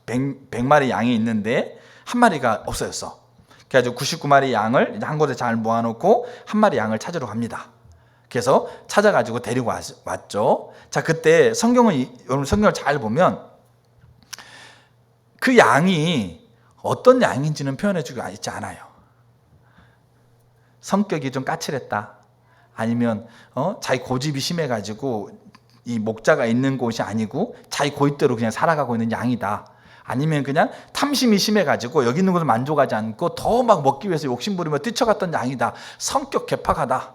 100마리 양이 있는데 한 마리가 없어졌어. 그래가지고 99마리 양을 한 곳에 잘 모아놓고 한 마리 양을 찾으러 갑니다. 그래서 찾아가지고 데리고 왔죠. 자, 그때 여러분 성경을 잘 보면 그 양이 어떤 양인지는 표현해주고 있지 않아요. 성격이 좀 까칠했다, 아니면 자기 고집이 심해가지고 이 목자가 있는 곳이 아니고 자기 고집대로 그냥 살아가고 있는 양이다, 아니면 그냥 탐심이 심해가지고 여기 있는 것을 만족하지 않고 더 막 먹기 위해서 욕심부리며 뛰쳐갔던 양이다. 성격 개팍하다,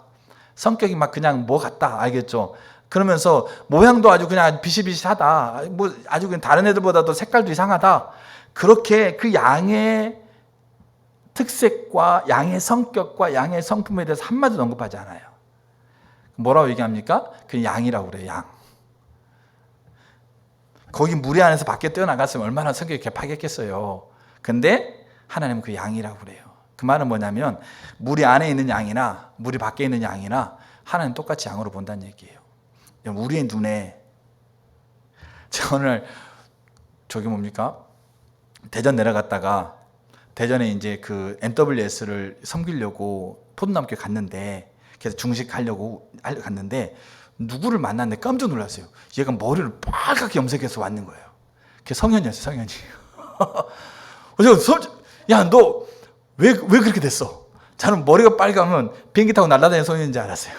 성격이 막 그냥 뭐 같다, 알겠죠? 그러면서 모양도 아주 그냥 비슷비슷하다, 뭐 아주 그냥 다른 애들보다도 색깔도 이상하다. 그렇게 그 양의 특색과 양의 성격과 양의 성품에 대해서 한마디도 언급하지 않아요. 뭐라고 얘기합니까? 그 양이라고 그래요. 양. 거기 무리 안에서 밖에 뛰어나갔으면 얼마나 성격이 개팍했겠어요. 근데 하나님은 그 양이라고 그래요. 그 말은 뭐냐면 무리 안에 있는 양이나 무리 밖에 있는 양이나 하나님 똑같이 양으로 본다는 얘기예요. 우리의 눈에, 제가 오늘 저기 뭡니까? 대전 내려갔다가 대전에 이제 그 NWS를 섬기려고 포도나무교회 갔는데, 그래서 중식하려고 갔는데 누구를 만났는데 깜짝 놀랐어요. 얘가 머리를 빨갛게 염색해서 왔는 거예요. 그게 성현이었어요, 성현이. 야, 너 왜 그렇게 됐어? 저는 머리가 빨가면 비행기 타고 날아다니는 소년인 줄 알았어요.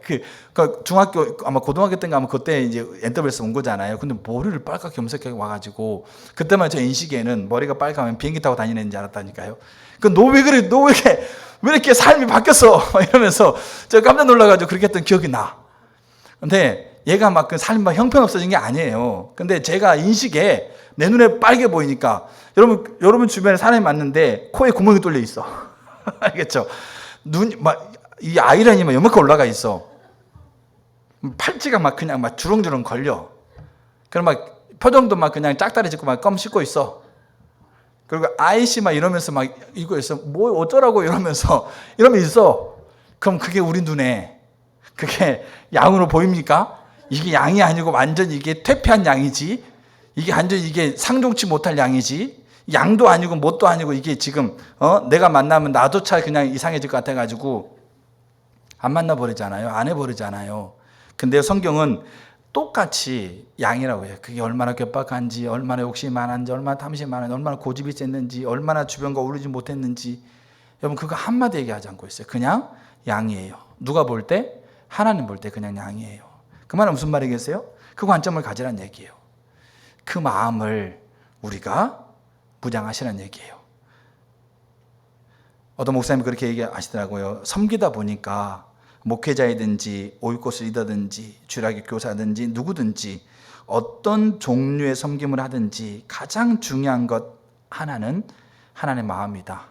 그러니까 중학교, 아마 고등학교 때인가 아마 그때 이제 NWS 온 거잖아요. 근데 머리를 빨갛게 염색하게 와가지고, 그때만 저 인식에는 머리가 빨가면 비행기 타고 다니는 애인 줄 알았다니까요. 너 왜 그래? 너 왜 이렇게 삶이 바뀌었어? 이러면서 제가 깜짝 놀라가지고 그렇게 했던 기억이 나. 근데 얘가 막 그 삶이 막 형편없어진 게 아니에요. 근데 제가 인식에 내 눈에 빨개 보이니까, 여러분 주변에 사람이 많은데 코에 구멍이 뚫려 있어. 알겠죠? 이 아이라인이 막 요만큼 올라가 있어. 팔찌가 막 그냥 막 주렁주렁 걸려. 그럼 막 표정도 막 그냥 짝다리 짚고 막 껌 씹고 있어. 그리고 아이씨 막 이러면서 막 이거 있어. 뭐 어쩌라고 이러면서 이러면 있어. 그럼 그게 우리 눈에 그게 양으로 보입니까? 이게 양이 아니고 완전 이게 퇴폐한 양이지. 이게 완전 이게 상종치 못할 양이지. 양도 아니고 뭣도 아니고 이게 지금 내가 만나면 나조차 그냥 이상해질 것 같아가지고 안 만나버리잖아요. 안 해버리잖아요. 근데 성경은 똑같이 양이라고 해요. 그게 얼마나 괴팍한지, 얼마나 욕심이 많은지, 얼마나 탐심이 많은지, 얼마나 고집이 셌는지, 얼마나 주변과 어울리지 못했는지, 여러분 그거 한마디 얘기하지 않고 있어요. 그냥 양이에요. 누가 볼 때? 하나님 볼 때 그냥 양이에요. 그 말은 무슨 말이겠어요? 그 관점을 가지라는 얘기예요. 그 마음을 우리가 무장하시라는 얘기예요. 어떤 목사님이 그렇게 얘기하시더라고요. 섬기다 보니까 목회자이든지 오이코스 리더든지 주일학교 교사든지 누구든지 어떤 종류의 섬김을 하든지 가장 중요한 것 하나는 하나님의 마음이다.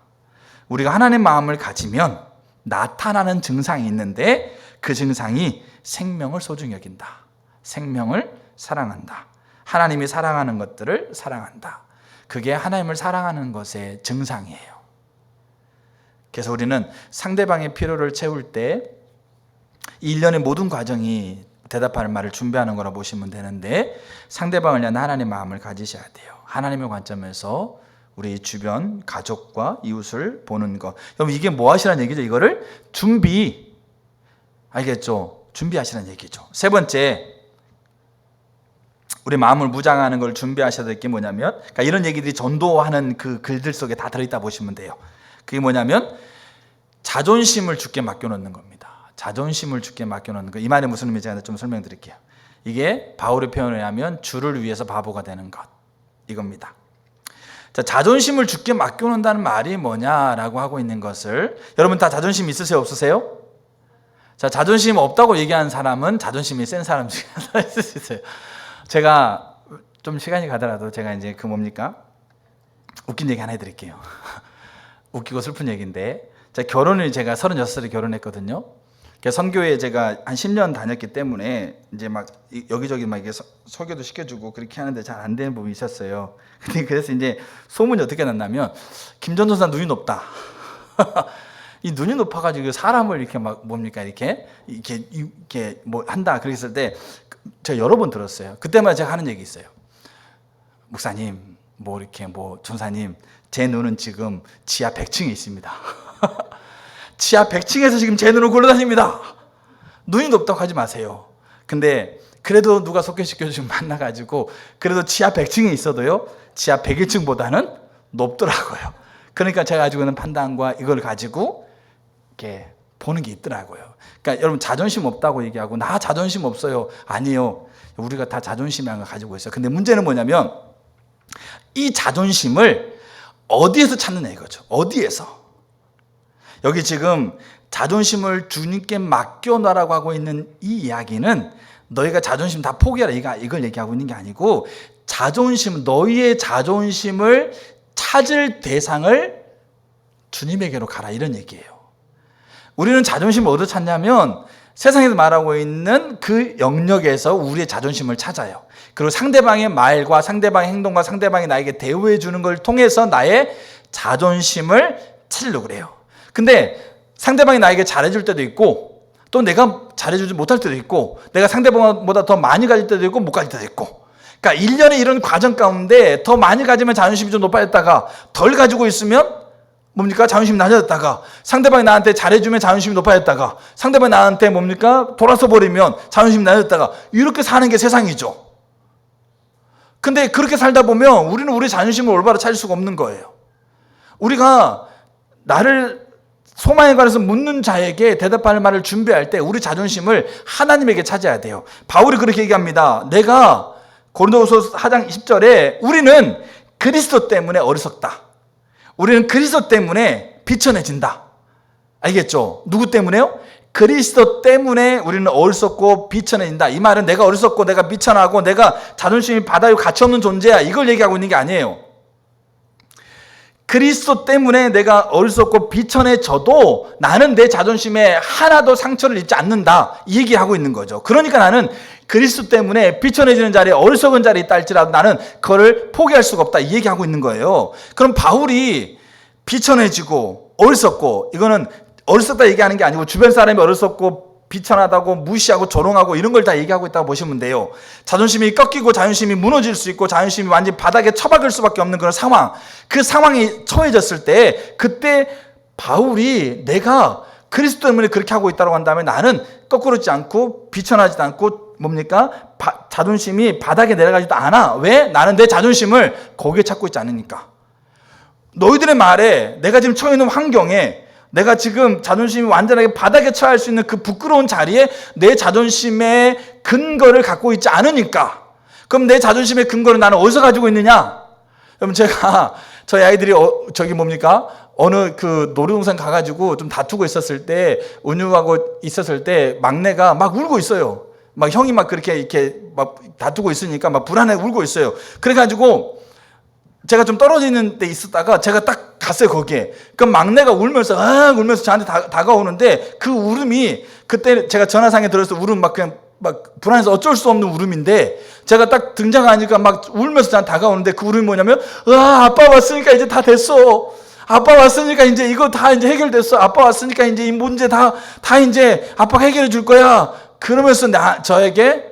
우리가 하나님의 마음을 가지면 나타나는 증상이 있는데 그 증상이 생명을 소중히 여긴다. 생명을 사랑한다. 하나님이 사랑하는 것들을 사랑한다. 그게 하나님을 사랑하는 것의 증상이에요. 그래서 우리는 상대방의 필요를 채울 때 이 일련의 모든 과정이 대답하는 말을 준비하는 거라 보시면 되는데, 상대방을 위한 하나님의 마음을 가지셔야 돼요. 하나님의 관점에서 우리 주변 가족과 이웃을 보는 것. 여러분 이게 뭐 하시라는 얘기죠? 이거를 알겠죠? 준비하시라는 얘기죠. 세 번째, 우리 마음을 무장하는 걸 준비하셔야 될 게 뭐냐면, 그러니까 이런 얘기들이 전도하는 그 글들 속에 다 들어있다 보시면 돼요. 그게 뭐냐면 자존심을 주께 맡겨놓는 겁니다. 자존심을 주께 맡겨놓는 거. 이 말이 무슨 의미인지 제가 좀 설명드릴게요. 이게 바울의 표현을 하면 주를 위해서 바보가 되는 것, 이겁니다. 자, 자존심을 주께 맡겨놓는다는 말이 뭐냐라고 하고 있는 것을, 여러분 다 자존심 있으세요, 없으세요? 자, 자존심 없다고 얘기하는 사람은 자존심이 센 사람 중에 하나 있을 수 있어요. 제가 좀 시간이 가더라도 제가 이제 그 뭡니까? 웃긴 얘기 하나 해드릴게요. 웃기고 슬픈 얘기인데, 제가 36살에 결혼했거든요. 선교회 제가 한 10년 다녔기 때문에 이제 막 여기저기 막 이게 설교도 시켜주고 그렇게 하는데 잘 안 되는 부분이 있었어요. 근데 그래서 이제 소문이 어떻게 났냐면, 김전 전사 눈이 높다. 이 눈이 높아가지고 사람을 이렇게 막 뭡니까 이렇게 뭐 한다 그랬을 때 제가 여러 번 들었어요. 그때마다 제가 하는 얘기 있어요. 목사님, 뭐 이렇게 뭐 전사님, 제 눈은 지금 지하 100층에 있습니다. 지하 100층에서 지금 제 눈을 굴러다닙니다. 눈이 높다고 하지 마세요. 근데 그래도 누가 소개시켜주면 만나가지고 그래도 지하 100층에 있어도요 지하 101층보다는 높더라고요. 그러니까 제가 가지고 있는 판단과 이걸 가지고 이렇게 보는 게 있더라고요. 그러니까 여러분 자존심 없다고 얘기하고 나 자존심 없어요. 아니요. 우리가 다 자존심이라는 걸 가지고 있어요. 근데 문제는 뭐냐면 이 자존심을 어디에서 찾느냐 이거죠. 어디에서. 여기 지금 자존심을 주님께 맡겨놔라고 하고 있는 이 이야기는 너희가 자존심 다 포기하라 이걸 얘기하고 있는 게 아니고 너희의 자존심을 찾을 대상을 주님에게로 가라 이런 얘기예요. 우리는 자존심을 어디서 찾냐면 세상에서 말하고 있는 그 영역에서 우리의 자존심을 찾아요. 그리고 상대방의 말과 상대방의 행동과 상대방이 나에게 대우해 주는 걸 통해서 나의 자존심을 찾으려고 그래요. 근데 상대방이 나에게 잘해줄 때도 있고 또 내가 잘해주지 못할 때도 있고 내가 상대방보다 더 많이 가질 때도 있고 못 가질 때도 있고 그러니까 일련의 이런 과정 가운데 더 많이 가지면 자존심이 좀 높아졌다가 덜 가지고 있으면 뭡니까? 자존심이 낮아졌다가 상대방이 나한테 잘해주면 자존심이 높아졌다가 상대방이 나한테 뭡니까? 돌아서 버리면 자존심이 낮아졌다가 이렇게 사는 게 세상이죠. 근데 그렇게 살다 보면 우리는 우리 자존심을 올바로 찾을 수가 없는 거예요. 우리가 나를 소망에 관해서 묻는 자에게 대답할 말을 준비할 때 우리 자존심을 하나님에게 찾아야 돼요. 바울이 그렇게 얘기합니다. 내가 고린도후서 4장 20절에 우리는 그리스도 때문에 어리석다. 우리는 그리스도 때문에 비천해진다. 알겠죠? 누구 때문에요? 그리스도 때문에 우리는 어리석고 비천해진다. 이 말은 내가 어리석고 내가 비천하고 내가 자존심이 바닥에 갇혀없는 존재야. 이걸 얘기하고 있는 게 아니에요. 그리스도 때문에 내가 어리석고 비천해져도 나는 내 자존심에 하나도 상처를 입지 않는다. 이 얘기하고 있는 거죠. 그러니까 나는 그리스도 때문에 비천해지는 자리에 어리석은 자리에 있다 할지라도 나는 그거를 포기할 수가 없다. 이 얘기하고 있는 거예요. 그럼 바울이 비천해지고 어리석고 이거는 어리석다 얘기하는 게 아니고 주변 사람이 어리석고 비천하다고 무시하고 조롱하고 이런 걸 다 얘기하고 있다고 보시면 돼요. 자존심이 꺾이고 자존심이 무너질 수 있고 자존심이 완전히 바닥에 처박을 수밖에 없는 그런 상황. 그 상황이 처해졌을 때 그때 바울이 내가 그리스도 때문에 그렇게 하고 있다고 한다면 나는 거꾸로지 않고 비천하지도 않고 뭡니까? 자존심이 바닥에 내려가지도 않아. 왜? 나는 내 자존심을 거기에 찾고 있지 않으니까. 너희들의 말에 내가 지금 처해 있는 환경에 내가 지금 자존심이 완전하게 바닥에 처할 수 있는 그 부끄러운 자리에 내 자존심의 근거를 갖고 있지 않으니까. 그럼 내 자존심의 근거를 나는 어디서 가지고 있느냐? 여러분 제가 저희 아이들이 어느 그 놀이동산 가가지고 좀 다투고 있었을 때 은유하고 있었을 때 막내가 막 울고 있어요. 막 형이 막 그렇게 이렇게 막 다투고 있으니까 막 불안해 울고 있어요. 그래가지고 제가 좀 떨어지는 데 있었다가 제가 딱 갔어요 거기에. 그럼 막내가 울면서 저한테 다가오는데 그 울음이 그때 제가 전화상에 들어서 울음 막 그냥 막 불안해서 어쩔 수 없는 울음인데 제가 딱 등장하니까 막 울면서 저한테 다가오는데 그 울음이 뭐냐면 아빠 왔으니까 이제 다 됐어. 아빠 왔으니까 이제 이거 다 이제 해결됐어. 아빠 왔으니까 이제 이 문제 다 이제 아빠가 해결해 줄 거야. 그러면서 저에게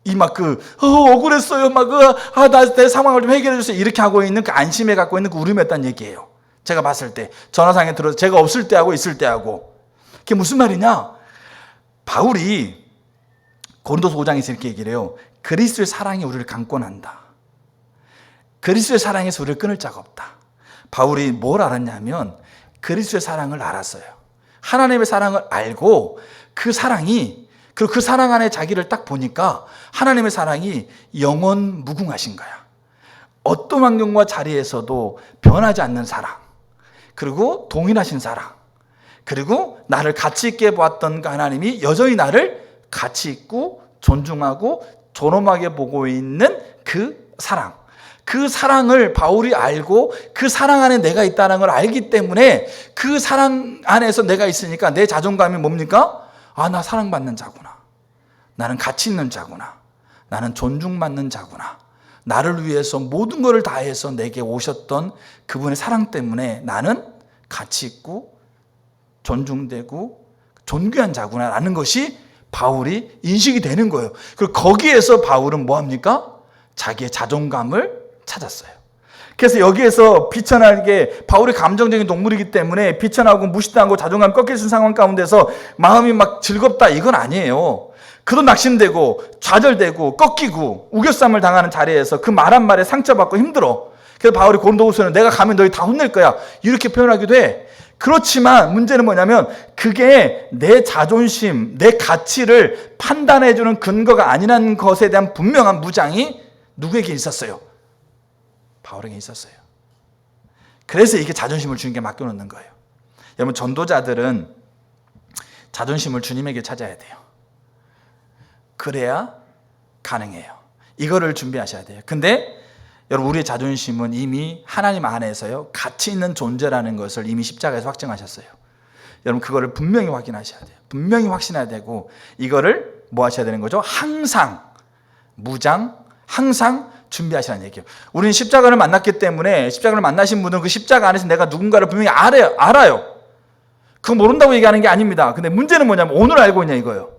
이 막 억울했어요. 나 내 상황을 좀 해결해 주세요. 이렇게 하고 있는 그 안심에 갖고 있는 그 울음이었다는 얘기예요. 제가 봤을 때 전화상에 들어서 제가 없을 때하고 있을 때하고. 그게 무슨 말이냐? 바울이 고린도서 5장에서 이렇게 얘기를 해요. 그리스도의 사랑이 우리를 강권한다. 그리스도의 사랑에서 우리를 끊을 자가 없다. 바울이 뭘 알았냐면 그리스도의 사랑을 알았어요. 하나님의 사랑을 알고 그 사랑이 그리고 그 사랑 안에 자기를 딱 보니까 하나님의 사랑이 영원 무궁하신 거야. 어떤 환경과 자리에서도 변하지 않는 사랑. 그리고 동일하신 사랑. 그리고 나를 가치 있게 보았던 그 하나님이 여전히 나를 가치 있고 존중하고 존엄하게 보고 있는 그 사랑. 그 사랑을 바울이 알고 그 사랑 안에 내가 있다는 걸 알기 때문에 그 사랑 안에서 내가 있으니까 내 자존감이 뭡니까? 나 사랑받는 자구나. 나는 가치 있는 자구나. 나는 존중받는 자구나. 나를 위해서 모든 것을 다해서 내게 오셨던 그분의 사랑 때문에 나는 가치 있고 존중되고 존귀한 자구나라는 것이 바울이 인식이 되는 거예요. 그리고 거기에서 바울은 뭐합니까? 자기의 자존감을 찾았어요. 그래서 여기에서 비천하게 바울이 감정적인 동물이기 때문에 비천하고 무시당하고 자존감 꺾일 수 있는 상황 가운데서 마음이 막 즐겁다 이건 아니에요. 그도 낙심되고 좌절되고 꺾이고 우겨쌈을 당하는 자리에서 그 말 한 말에 상처받고 힘들어. 그래서 바울이 고린도후서는 내가 가면 너희 다 혼낼 거야 이렇게 표현하기도 해. 그렇지만 문제는 뭐냐면 그게 내 자존심, 내 가치를 판단해주는 근거가 아니라는 것에 대한 분명한 무장이 누구에게 있었어요? 바울에게 있었어요. 그래서 이게 자존심을 주님께 맡겨놓는 거예요. 여러분, 전도자들은 자존심을 주님에게 찾아야 돼요. 그래야 가능해요. 이거를 준비하셔야 돼요. 근데 여러분, 우리의 자존심은 이미 하나님 안에서요 가치 있는 존재라는 것을 이미 십자가에서 확증하셨어요. 여러분, 그거를 분명히 확인하셔야 돼요. 분명히 확신해야 되고, 이거를 뭐 하셔야 되는 거죠? 항상 무장, 항상 준비하시라는 얘기예요. 우리는 십자가를 만났기 때문에, 십자가를 만나신 분들은 그 십자가 안에서 내가 누군가를 분명히 알아요. 그거 모른다고 얘기하는 게 아닙니다. 근데 문제는 뭐냐면 오늘 알고 있냐 이거예요.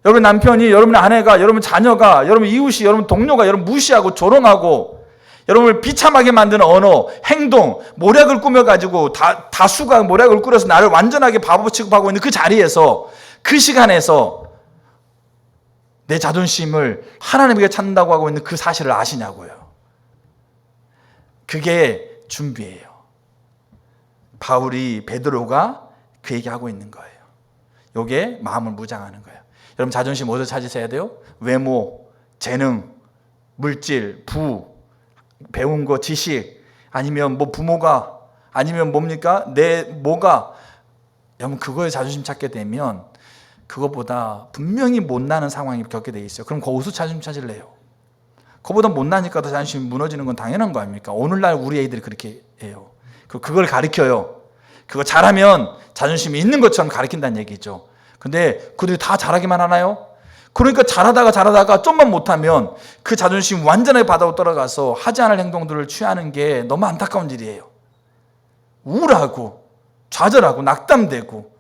여러분 남편이, 여러분 아내가, 여러분 자녀가, 여러분 이웃이, 여러분 동료가 여러분 무시하고 조롱하고 여러분을 비참하게 만드는 언어, 행동, 모략을 꾸며가지고 다수가 모략을 꾸려서 나를 완전하게 바보 취급하고 있는 그 자리에서, 그 시간에서 내 자존심을 하나님에게 찾는다고 하고 있는 그 사실을 아시냐고요. 그게 준비예요. 바울이, 베드로가 그 얘기하고 있는 거예요. 요게 마음을 무장하는 거예요. 여러분, 자존심 어디서 찾으셔야 돼요? 외모, 재능, 물질, 부, 배운 거, 지식, 아니면 뭐 부모가, 아니면 뭡니까? 내 뭐가. 여러분, 그거에 자존심 찾게 되면 그것보다 분명히 못나는 상황이 겪게 돼 있어요. 그럼 거기서 자존심 찾을래요? 그거보다 못나니까 더 자존심이 무너지는 건 당연한 거 아닙니까? 오늘날 우리 애들이 그렇게 해요. 그걸 가르쳐요. 그거 잘하면 자존심이 있는 것처럼 가르친다는 얘기죠. 근데 그들이 다 잘하기만 하나요? 그러니까 잘하다가 좀만 못하면 그 자존심 완전하게 바다로 떨어가서 하지 않을 행동들을 취하는 게 너무 안타까운 일이에요. 우울하고 좌절하고 낙담되고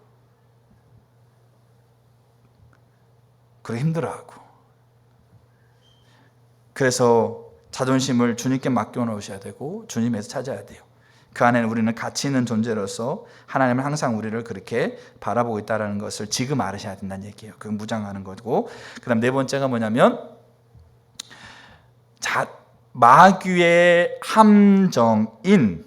그리고 힘들어하고. 그래서 자존심을 주님께 맡겨놓으셔야 되고 주님에서 찾아야 돼요. 그 안에는 우리는 가치 있는 존재로서 하나님은 항상 우리를 그렇게 바라보고 있다는 것을 지금 알으셔야 된다는 얘기예요. 그건 무장하는 거고. 그 다음 네 번째가 뭐냐면 마귀의 함정인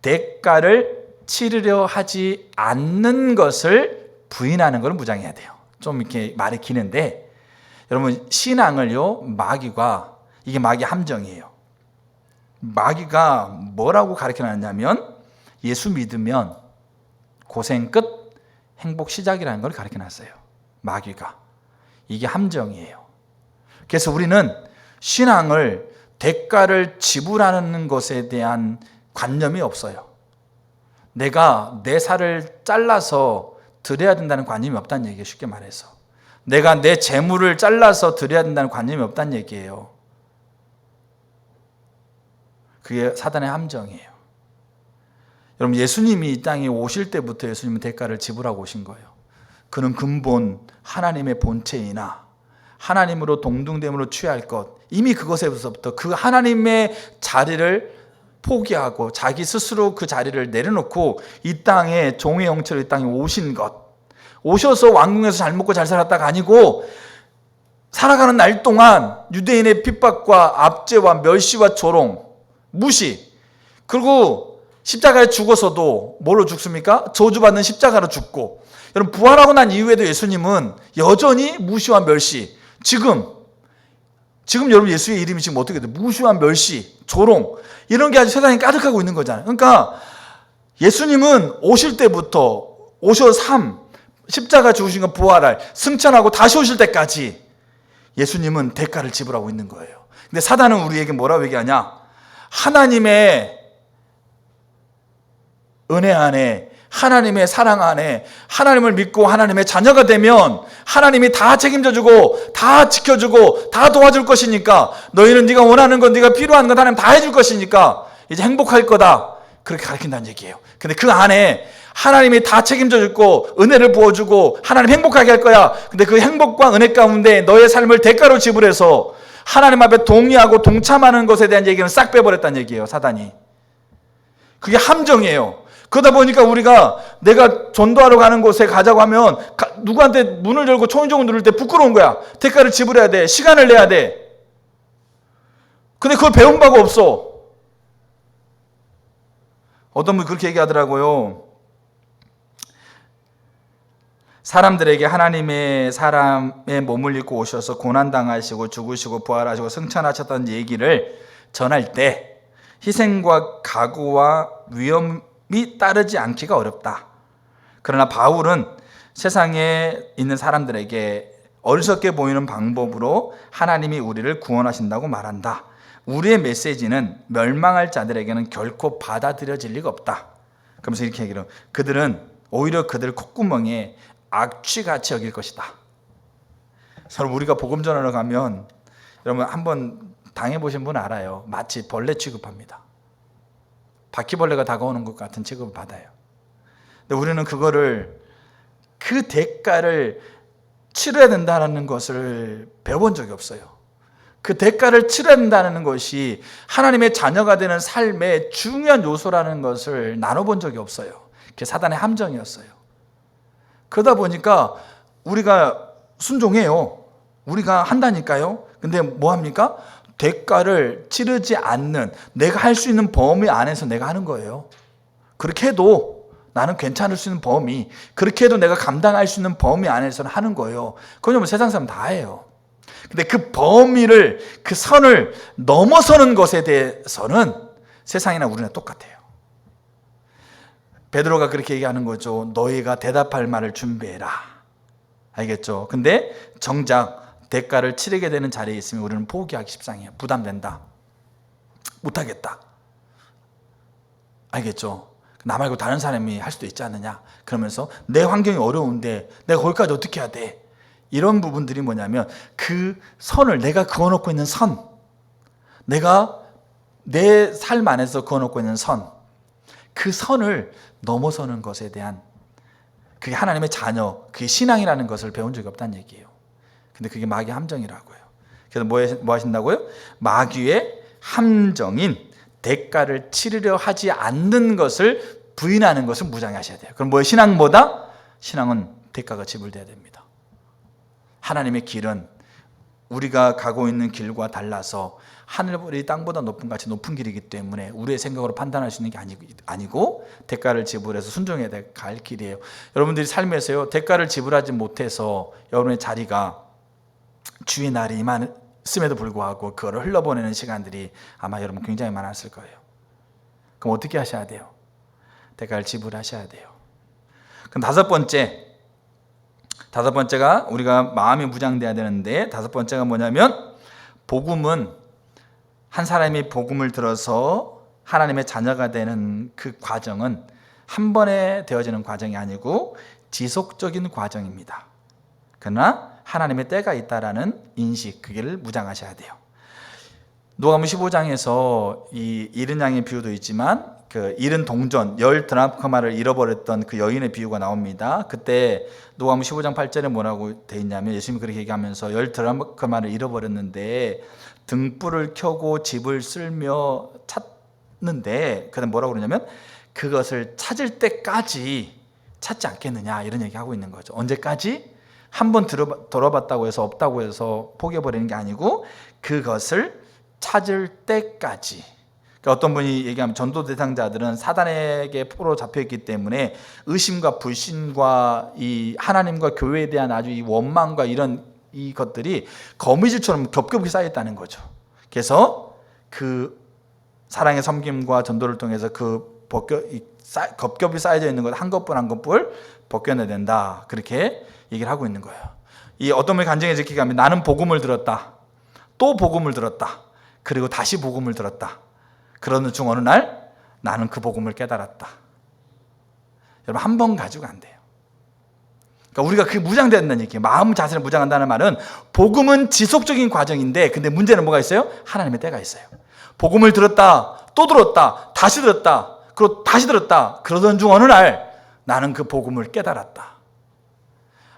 대가를 치르려 하지 않는 것을 부인하는 걸 무장해야 돼요. 좀 이렇게 말이 기는데, 여러분 신앙을요, 이게 마귀의 함정이에요. 마귀가 뭐라고 가르쳐놨냐면 예수 믿으면 고생 끝, 행복 시작이라는 걸 가르쳐놨어요. 마귀가. 이게 함정이에요. 그래서 우리는 신앙을 대가를 지불하는 것에 대한 관념이 없어요. 내가 내 살을 잘라서 드려야 된다는 관념이 없다는 얘기예요. 쉽게 말해서 내가 내 재물을 잘라서 드려야 된다는 관념이 없다는 얘기예요. 그게 사단의 함정이에요. 여러분, 예수님이 이 땅에 오실 때부터 예수님은 대가를 지불하고 오신 거예요. 그는 근본 하나님의 본체이나 하나님으로 동등됨으로 취할 것, 이미 그것에서부터 그 하나님의 자리를 포기하고 자기 스스로 그 자리를 내려놓고 이 땅에 종의 형체로 이 땅에 오신 것, 오셔서 왕궁에서 잘 먹고 잘 살았다가 아니고 살아가는 날 동안 유대인의 핍박과 압제와 멸시와 조롱, 무시, 그리고 십자가에 죽어서도 뭘로 죽습니까? 저주받는 십자가로 죽고. 여러분, 부활하고 난 이후에도 예수님은 여전히 무시와 멸시, 지금 여러분 예수의 이름이 지금 어떻게 돼요? 무시와 멸시, 조롱, 이런 게 아주 세상에 가득하고 있는 거잖아요. 그러니까 예수님은 오실 때부터 오셔서 십자가 죽으신 건 부활할, 승천하고 다시 오실 때까지 예수님은 대가를 지불하고 있는 거예요. 근데 사단은 우리에게 뭐라고 얘기하냐? 하나님의 은혜 안에, 하나님의 사랑 안에, 하나님을 믿고 하나님의 자녀가 되면 하나님이 다 책임져주고 다 지켜주고 다 도와줄 것이니까, 너희는 네가 원하는 것, 네가 필요한 것 하나님 다 해줄 것이니까 이제 행복할 거다, 그렇게 가르친다는 얘기예요. 근데 그 안에 하나님이 다 책임져주고 은혜를 부어주고 하나님 행복하게 할 거야. 근데 그 행복과 은혜 가운데 너의 삶을 대가로 지불해서 하나님 앞에 동의하고 동참하는 것에 대한 얘기는 싹 빼버렸다는 얘기예요, 사단이. 그게 함정이에요. 그러다 보니까 우리가 내가 전도하러 가는 곳에 가자고 하면 누구한테 문을 열고 초인종을 누를 때 부끄러운 거야. 대가를 지불해야 돼. 시간을 내야 돼. 근데 그걸 배운 바가 없어. 어떤 분이 그렇게 얘기하더라고요. 사람들에게 하나님의 사람의 몸을 입고 오셔서 고난당하시고 죽으시고 부활하시고 승천하셨다는 얘기를 전할 때 희생과 각오와 위험이 따르지 않기가 어렵다. 그러나 바울은 세상에 있는 사람들에게 어리석게 보이는 방법으로 하나님이 우리를 구원하신다고 말한다. 우리의 메시지는 멸망할 자들에게는 결코 받아들여질 리가 없다. 그러면서 이렇게 얘기를 해요. 그들은 오히려 그들 콧구멍에 악취같이 여길 것이다. 서로 우리가 복음 전하러 가면 여러분 한번 당해보신 분 알아요. 마치 벌레 취급합니다. 바퀴벌레가 다가오는 것 같은 취급을 받아요. 근데 우리는 그거를 그 대가를 치러야 된다는 것을 배워본 적이 없어요. 그 대가를 치러야 된다는 것이 하나님의 자녀가 되는 삶의 중요한 요소라는 것을 나눠본 적이 없어요. 그게 사단의 함정이었어요. 그러다 보니까 우리가 순종해요. 우리가 한다니까요. 근데 뭐 합니까? 대가를 치르지 않는, 내가 할 수 있는 범위 안에서 내가 하는 거예요. 그렇게 해도 나는 괜찮을 수 있는 범위, 그렇게 해도 내가 감당할 수 있는 범위 안에서는 하는 거예요. 그건 뭐 세상 사람 다 해요. 근데 그 범위를, 그 선을 넘어서는 것에 대해서는 세상이나 우리나 똑같아요. 베드로가 그렇게 얘기하는 거죠. 너희가 대답할 말을 준비해라. 알겠죠? 근데 정작 대가를 치르게 되는 자리에 있으면 우리는 포기하기 십상이에요. 부담된다. 못하겠다. 알겠죠? 나 말고 다른 사람이 할 수도 있지 않느냐. 그러면서 내 환경이 어려운데 내가 거기까지 어떻게 해야 돼? 이런 부분들이 뭐냐면 그 선을, 내가 그어놓고 있는 선, 내가 내 삶 안에서 그어놓고 있는 선, 그 선을 넘어서는 것에 대한, 그게 하나님의 자녀, 그게 신앙이라는 것을 배운 적이 없다는 얘기예요. 근데 그게 마귀의 함정이라고요. 그래서 뭐 하신다고요? 마귀의 함정인 대가를 치르려 하지 않는 것을 부인하는 것을 무장하셔야 돼요. 그럼 뭐예요? 신앙보다? 신앙은 대가가 지불돼야 됩니다. 하나님의 길은 우리가 가고 있는 길과 달라서 하늘보리 땅보다 높은 같이 높은 길이기 때문에 우리의 생각으로 판단할 수 있는 게 아니고 대가를 지불해서 순종해야 갈 길이에요. 여러분들이 삶에서요, 대가를 지불하지 못해서 여러분의 자리가 주의 날이 임했음에도 불구하고 그거를 흘러보내는 시간들이 아마 여러분 굉장히 많았을 거예요. 그럼 어떻게 하셔야 돼요? 대가를 지불하셔야 돼요. 그럼 다섯 번째가 우리가 마음이 무장돼야 되는데, 다섯 번째가 뭐냐면, 복음은 한 사람이 복음을 들어서 하나님의 자녀가 되는 그 과정은 한 번에 되어지는 과정이 아니고 지속적인 과정입니다. 그러나 하나님의 때가 있다라는 인식, 그게를 무장하셔야 돼요. 누가복음 15장에서 이 잃은 양의 비유도 있지만 그 잃은 동전 10드라크마를 잃어버렸던 그 여인의 비유가 나옵니다. 그때 누가복음 15장 8절에 뭐라고 돼 있냐면, 예수님이 그렇게 얘기하면서 10드라크마를 잃어버렸는데 등불을 켜고 집을 쓸며 찾는데, 그다음 뭐라고 그러냐면 그것을 찾을 때까지 찾지 않겠느냐, 이런 얘기하고 있는 거죠. 언제까지? 한번 들어봤다고 해서 없다고 해서 포기해버리는 게 아니고 그것을 찾을 때까지. 그러니까 어떤 분이 얘기하면 전도 대상자들은 사단에게 포로 잡혀있기 때문에 의심과 불신과 이 하나님과 교회에 대한 아주 이 원망과 이런 이 것들이 거미줄처럼 겹겹이 쌓였다는 거죠. 그래서 그 사랑의 섬김과 전도를 통해서 그 겹겹이 쌓여져 있는 것 한 것뿐 한 것뿐 벗겨내야 된다, 그렇게 얘기를 하고 있는 거예요. 이 어떤 분이 간증해 지키게 하면, 나는 복음을 들었다, 또 복음을 들었다, 그리고 다시 복음을 들었다. 그러는 중 어느 날 나는 그 복음을 깨달았다. 여러분, 한 번 가지고 안 돼요. 그러니까 우리가 그게 무장된다는 얘기예요. 마음 자세를 무장한다는 말은 복음은 지속적인 과정인데, 근데 문제는 뭐가 있어요? 하나님의 때가 있어요. 복음을 들었다, 또 들었다, 다시 들었다, 그리고 다시 들었다. 그러던 중 어느 날 나는 그 복음을 깨달았다.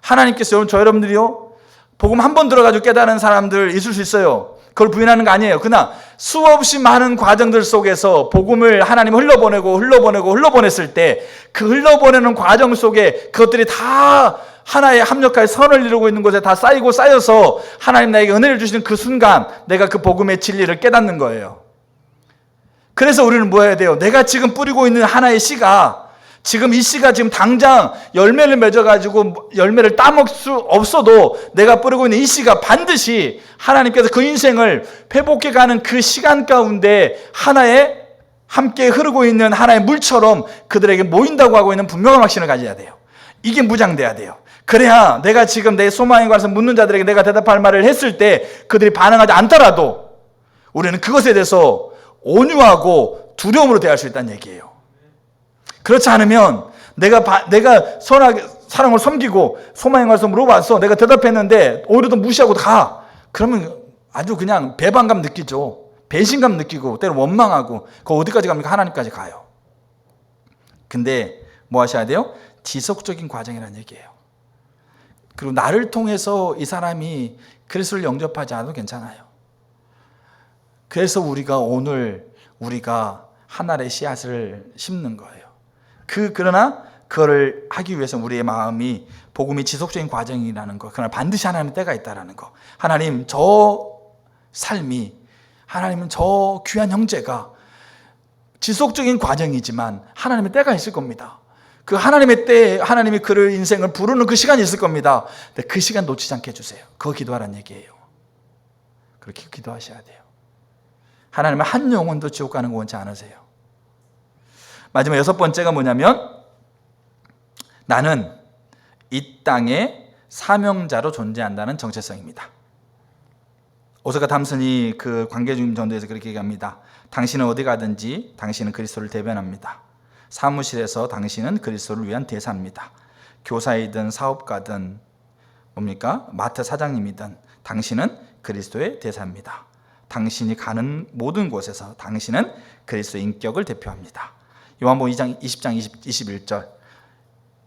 하나님께서 저 여러분들이요, 복음 한 번 들어가지고 깨달은 사람들 있을 수 있어요. 그걸 부인하는 거 아니에요. 그러나 수없이 많은 과정들 속에서 복음을 하나님 흘러보냈을 때 그 흘러보내는 과정 속에 그것들이 다 하나의 합력하여 선을 이루고 있는 곳에 다 쌓여서 하나님 나에게 은혜를 주시는 그 순간 내가 그 복음의 진리를 깨닫는 거예요. 그래서 우리는 뭐 해야 돼요? 내가 지금 뿌리고 있는 하나의 씨가 지금 이 씨가 지금 당장 열매를 맺어가지고 열매를 따먹을 수 없어도 내가 뿌리고 있는 이 씨가 반드시 하나님께서 그 인생을 회복해가는 그 시간 가운데 하나의 함께 흐르고 있는 하나의 물처럼 그들에게 모인다고 하고 있는 분명한 확신을 가져야 돼요. 이게 무장돼야 돼요. 그래야 내가 지금 내 소망에 관해서 묻는 자들에게 내가 대답할 말을 했을 때 그들이 반응하지 않더라도 우리는 그것에 대해서 온유하고 두려움으로 대할 수 있다는 얘기예요. 그렇지 않으면 내가 선하게 사랑을 섬기고 소망에 관해서 물어봐서 내가 대답했는데 오히려 더 무시하고 가. 그러면 아주 그냥 배반감 느끼죠. 배신감 느끼고 때로 원망하고 그 어디까지 갑니까? 하나님까지 가요. 근데 뭐 하셔야 돼요? 지속적인 과정이라는 얘기예요. 그리고 나를 통해서 이 사람이 그리스도를 영접하지 않아도 괜찮아요. 그래서 우리가 하나의 씨앗을 심는 거예요. 그러나 그거를 하기 위해서 우리의 마음이 복음이 지속적인 과정이라는 거. 그러나 반드시 하나님의 때가 있다라는 거. 하나님 저 삶이 하나님은 저 귀한 형제가 지속적인 과정이지만 하나님의 때가 있을 겁니다. 그 하나님의 때에 하나님이 그를 인생을 부르는 그 시간이 있을 겁니다. 근데 그 시간 놓치지 않게 해주세요. 그거 기도하라는 얘기예요. 그렇게 기도하셔야 돼요. 하나님은 한 영혼도 지옥 가는 거 원치 않으세요. 마지막 6번째가 뭐냐면 나는 이 땅에 사명자로 존재한다는 정체성입니다. 오사카 탐슨이 그 관계중임 전도에서 그렇게 얘기합니다. 당신은 어디 가든지 당신은 그리스도를 대변합니다. 사무실에서 당신은 그리스도를 위한 대사입니다. 교사이든 사업가든 뭡니까? 마트 사장님이든 당신은 그리스도의 대사입니다. 당신이 가는 모든 곳에서 당신은 그리스도의 인격을 대표합니다. 요한복음 2장 20장 21절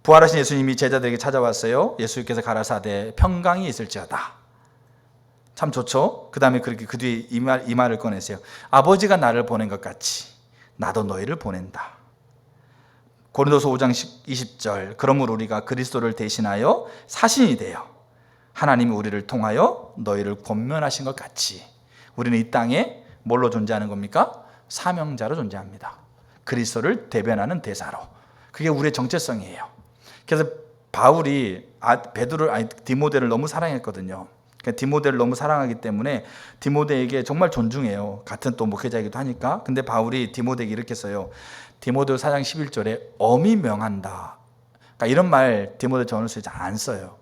부활하신 예수님이 제자들에게 찾아왔어요. 예수께서 가라사대 평강이 있을지어다. 참 좋죠. 그 다음에 그렇게 그 뒤에 이 말을 꺼내세요. 아버지가 나를 보낸 것 같이 나도 너희를 보낸다. 고린도서 5장 20절 그러므로 우리가 그리스도를 대신하여 사신이 되어 하나님이 우리를 통하여 너희를 권면하신 것 같이 우리는 이 땅에 뭘로 존재하는 겁니까? 사명자로 존재합니다. 그리스도를 대변하는 대사로. 그게 우리의 정체성이에요. 그래서 바울이 디모데를 너무 사랑했거든요. 디모데를 너무 사랑하기 때문에 디모데에게 정말 존중해요. 같은 또 목회자이기도 하니까. 근데 바울이 디모데에게 이렇게 써요. 디모데 4장 11절에 엄히 명한다. 그러니까 이런 말 디모데 전후서에 잘 안 써요.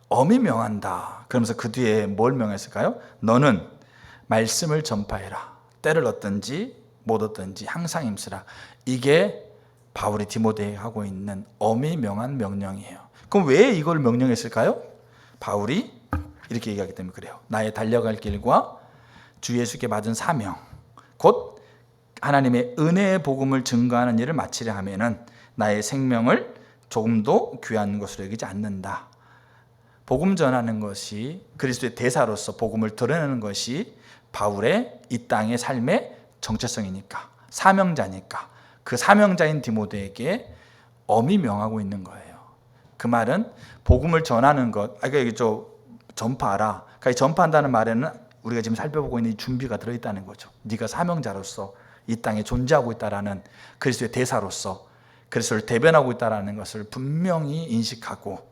엄히 명한다. 그러면서 그 뒤에 뭘 명했을까요? 너는 말씀을 전파해라. 때를 얻든지 못 얻든지 항상 힘쓰라. 이게 바울이 디모데에게 하고 있는 엄히 명한 명령이에요. 그럼 왜 이걸 명령했을까요? 바울이 이렇게 얘기하기 때문에 그래요. 나의 달려갈 길과 주 예수께 받은 사명 곧 하나님의 은혜의 복음을 증거하는 일을 마치려 하면은 나의 생명을 조금도 귀한 것으로 여기지 않는다. 복음 전하는 것이 그리스도의 대사로서 복음을 드러내는 것이 바울의 이 땅의 삶의 정체성이니까 사명자니까 그 사명자인 디모데에게 엄히 명하고 있는 거예요. 그 말은 복음을 전하는 것, 전파하라. 그러니까 전파한다는 말에는 우리가 지금 살펴보고 있는 이 준비가 들어있다는 거죠. 네가 사명자로서 이 땅에 존재하고 있다라는 그리스도의 대사로서 그리스도를 대변하고 있다라는 것을 분명히 인식하고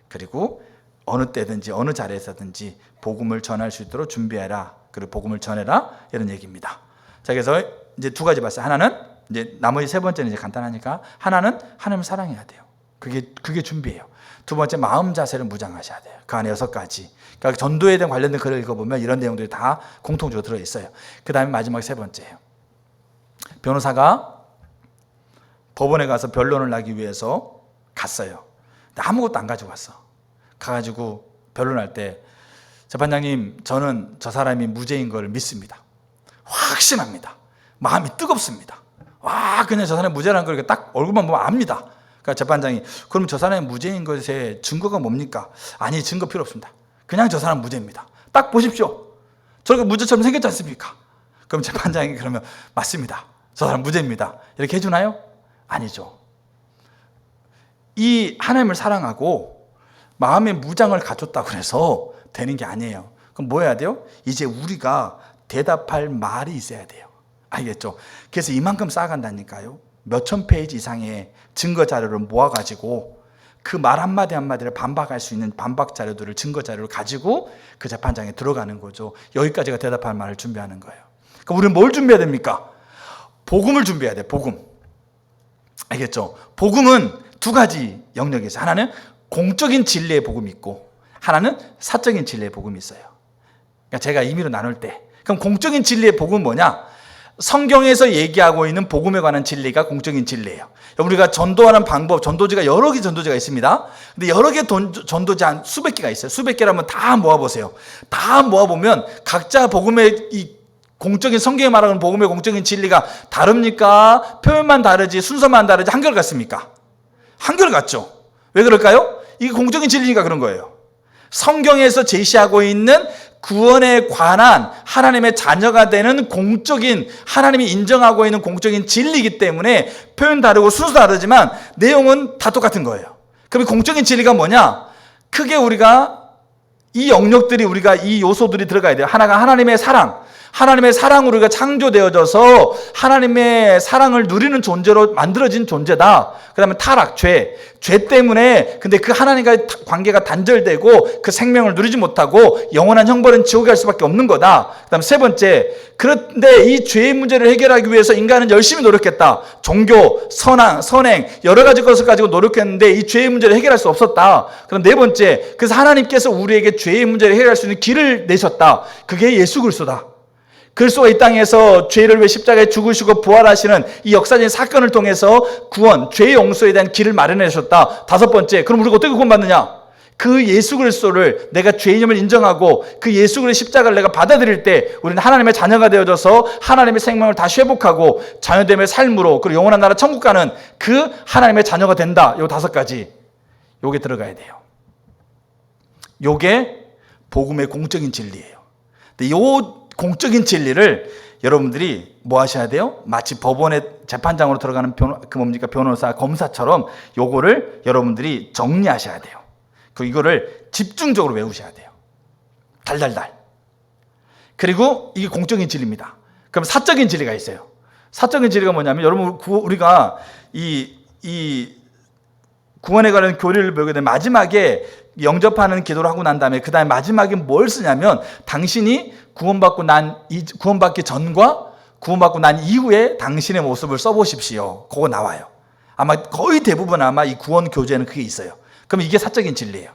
그리고 어느 때든지 어느 자리에서든지 복음을 전할 수 있도록 준비해라. 그리고 복음을 전해라. 이런 얘기입니다. 자, 그래서 이제 두 가지 봤어요. 하나는 이제 나머지 세 번째는 이제 간단하니까 하나는 하나님을 사랑해야 돼요. 그게 준비예요. 두 번째 마음 자세를 무장하셔야 돼요. 그 안에 6가지. 그러니까 전도에 대한 관련된 글을 읽어보면 이런 내용들이 다 공통적으로 들어있어요. 그 다음에 마지막 세 번째예요. 변호사가 법원에 가서 변론을 하기 위해서 갔어요. 근데 아무것도 안 가지고 왔어. 가가지고 변론할 때 재판장님 저는 저 사람이 무죄인 걸 믿습니다. 확신합니다. 마음이 뜨겁습니다. 와 그냥 저 사람이 무죄라는 걸 딱 얼굴만 보면 압니다. 그러니까 재판장이 그럼 저 사람이 무죄인 것의 증거가 뭡니까? 아니 증거 필요 없습니다. 그냥 저 사람 무죄입니다. 딱 보십시오. 저렇게 무죄처럼 생겼지 않습니까? 그럼 재판장이 그러면 맞습니다. 저 사람 무죄입니다. 이렇게 해주나요? 아니죠. 이 하나님을 사랑하고 마음의 무장을 갖췄다고 해서 되는 게 아니에요. 그럼 뭐 해야 돼요? 이제 우리가 대답할 말이 있어야 돼요. 알겠죠? 그래서 이만큼 쌓아간다니까요. 몇천 페이지 이상의 증거 자료를 모아가지고 그 말 한마디 한마디를 반박할 수 있는 반박 자료들을, 증거 자료를 가지고 그 재판장에 들어가는 거죠. 여기까지가 대답할 말을 준비하는 거예요. 그럼 우리는 뭘 준비해야 됩니까? 복음을 준비해야 돼요. 복음. 알겠죠? 복음은 두 가지 영역이 있어요. 하나는 공적인 진리의 복음이 있고 하나는 사적인 진리의 복음이 있어요. 그러니까 제가 임의로 나눌 때, 그럼 공적인 진리의 복음은 뭐냐? 성경에서 얘기하고 있는 복음에 관한 진리가 공적인 진리예요. 우리가 전도하는 방법, 전도지가 여러 개 전도지가 있습니다. 근데 여러 개 전도지 한 수백 개가 있어요. 수백 개라면 다 모아보세요. 다 모아보면 각자 복음의 이 공적인, 성경에 말하는 복음의 공적인 진리가 다릅니까? 표현만 다르지 순서만 다르지 한결 같습니까? 한결 같죠. 왜 그럴까요? 이게 공적인 진리니까 그런 거예요. 성경에서 제시하고 있는 구원에 관한 하나님의 자녀가 되는 공적인, 하나님이 인정하고 있는 공적인 진리이기 때문에 표현 다르고 순서 다르지만 내용은 다 똑같은 거예요. 그럼 공적인 진리가 뭐냐? 크게 우리가 이 영역들이, 우리가 이 요소들이 들어가야 돼요. 하나가 하나님의 사랑. 하나님의 사랑으로 우리가 창조되어져서 하나님의 사랑을 누리는 존재로 만들어진 존재다. 그 다음에 타락, 죄 때문에 근데 그 하나님과의 관계가 단절되고 그 생명을 누리지 못하고 영원한 형벌은 지옥에 갈 수밖에 없는 거다. 그 다음에 세 번째, 그런데 이 죄의 문제를 해결하기 위해서 인간은 열심히 노력했다. 종교, 선행 여러 가지 것을 가지고 노력했는데 이 죄의 문제를 해결할 수 없었다. 그럼 네 번째, 그래서 하나님께서 우리에게 죄의 문제를 해결할 수 있는 길을 내셨다. 그게 예수 그리스도다. 그리스도가 이 땅에서 죄를 위해 십자가에 죽으시고 부활하시는 이 역사적인 사건을 통해서 구원, 죄의 용서에 대한 길을 마련해 주셨다. 다섯 번째, 그럼 우리가 어떻게 구원받느냐? 그 예수 그리스도를, 내가 죄인임을 인정하고 그 예수 그리스도의 십자가를 내가 받아들일 때 우리는 하나님의 자녀가 되어져서 하나님의 생명을 다시 회복하고 자녀됨의 삶으로, 그리고 영원한 나라 천국 가는 그 하나님의 자녀가 된다. 요 다섯 가지, 요게 들어가야 돼요. 요게 복음의 공적인 진리예요. 근데 요 공적인 진리를 여러분들이 뭐 하셔야 돼요? 마치 법원에 재판장으로 들어가는 변호사, 검사처럼 요거를 여러분들이 정리하셔야 돼요. 그리고 이거를 집중적으로 외우셔야 돼요. 달달달. 그리고 이게 공적인 진리입니다. 그럼 사적인 진리가 있어요. 사적인 진리가 뭐냐면, 여러분, 우리가 이 구원에 관한 교리를 배우게 되면 마지막에 영접하는 기도를 하고 난 다음에 그 다음에 마지막에 뭘 쓰냐면, 당신이 구원받기 전과 구원받고 난 이후에 당신의 모습을 써보십시오. 그거 나와요. 아마 거의 대부분 아마 이 구원 교재는 그게 있어요. 그럼 이게 사적인 진리예요.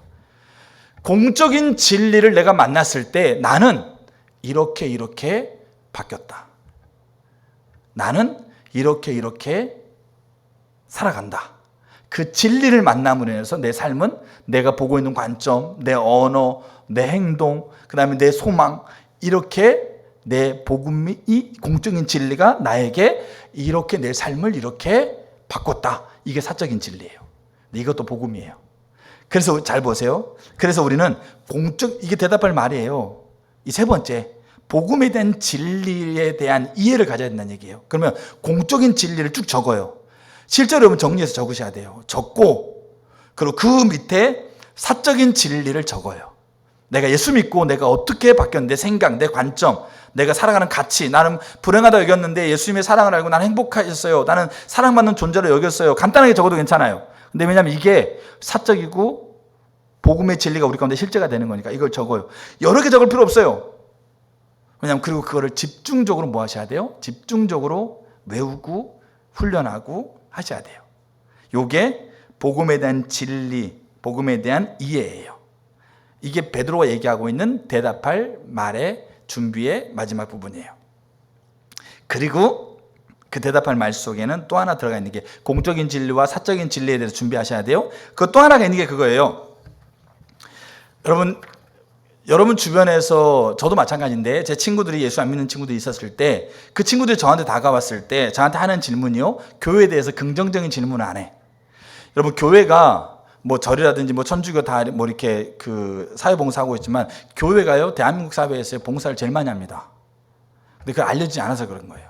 공적인 진리를 내가 만났을 때 나는 이렇게 바뀌었다. 나는 이렇게 살아간다. 그 진리를 만남으로 인해서 내 삶은, 내가 보고 있는 관점, 내 언어, 내 행동, 그 다음에 내 소망, 이렇게 내 복음이, 이 공적인 진리가 나에게 이렇게 내 삶을 이렇게 바꿨다. 이게 사적인 진리예요. 이것도 복음이에요. 그래서 잘 보세요. 그래서 우리는 이게 대답할 말이에요. 이 세 번째, 복음에 대한 진리에 대한 이해를 가져야 된다는 얘기예요. 그러면 공적인 진리를 쭉 적어요. 실제로 여러분 정리해서 적으셔야 돼요. 적고, 그리고 그 밑에 사적인 진리를 적어요. 내가 예수 믿고 내가 어떻게 바뀌었는데, 내 생각, 내 관점, 내가 살아가는 가치, 나는 불행하다 여겼는데 예수님의 사랑을 알고 나는 행복하셨어요. 나는 사랑받는 존재로 여겼어요. 간단하게 적어도 괜찮아요. 근데 왜냐하면 이게 사적이고 복음의 진리가 우리 가운데 실제가 되는 거니까 이걸 적어요. 여러 개 적을 필요 없어요. 왜냐하면 그리고 그거를 집중적으로 뭐 하셔야 돼요? 집중적으로 외우고 훈련하고 하셔야 돼요. 요게 복음에 대한 진리, 복음에 대한 이해예요. 이게 베드로가 얘기하고 있는 대답할 말의 준비의 마지막 부분이에요. 그리고 그 대답할 말 속에는 또 하나 들어가 있는 게 공적인 진리와 사적인 진리에 대해서 준비하셔야 돼요. 그 또 하나가 있는 게 그거예요. 여러분 주변에서, 저도 마찬가지인데 제 친구들이, 예수 안 믿는 친구들이 있었을 때 그 친구들이 저한테 다가왔을 때 저한테 하는 질문이요, 교회에 대해서 긍정적인 질문을 안 해. 여러분, 교회가 뭐 절이라든지 뭐 천주교 다 뭐 이렇게 그 사회봉사하고 있지만 교회가요 대한민국 사회에서 봉사를 제일 많이 합니다. 근데 그걸 알려지지 않아서 그런 거예요.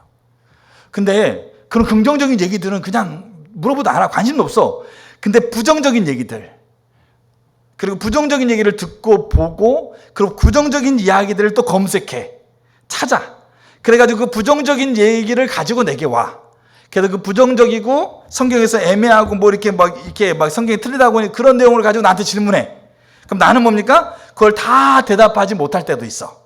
근데 그런 긍정적인 얘기들은 그냥 물어보도 안 하고 관심도 없어. 근데 부정적인 얘기들, 그리고 부정적인 얘기를 듣고 보고, 그리고 부정적인 이야기들을 또 검색해 찾아. 그래가지고 그 부정적인 얘기를 가지고 내게 와. 그래서 그 부정적이고 성경에서 애매하고 뭐 이렇게 막 성경이 틀리다고 하니 그런 내용을 가지고 나한테 질문해. 그럼 나는 뭡니까? 그걸 다 대답하지 못할 때도 있어.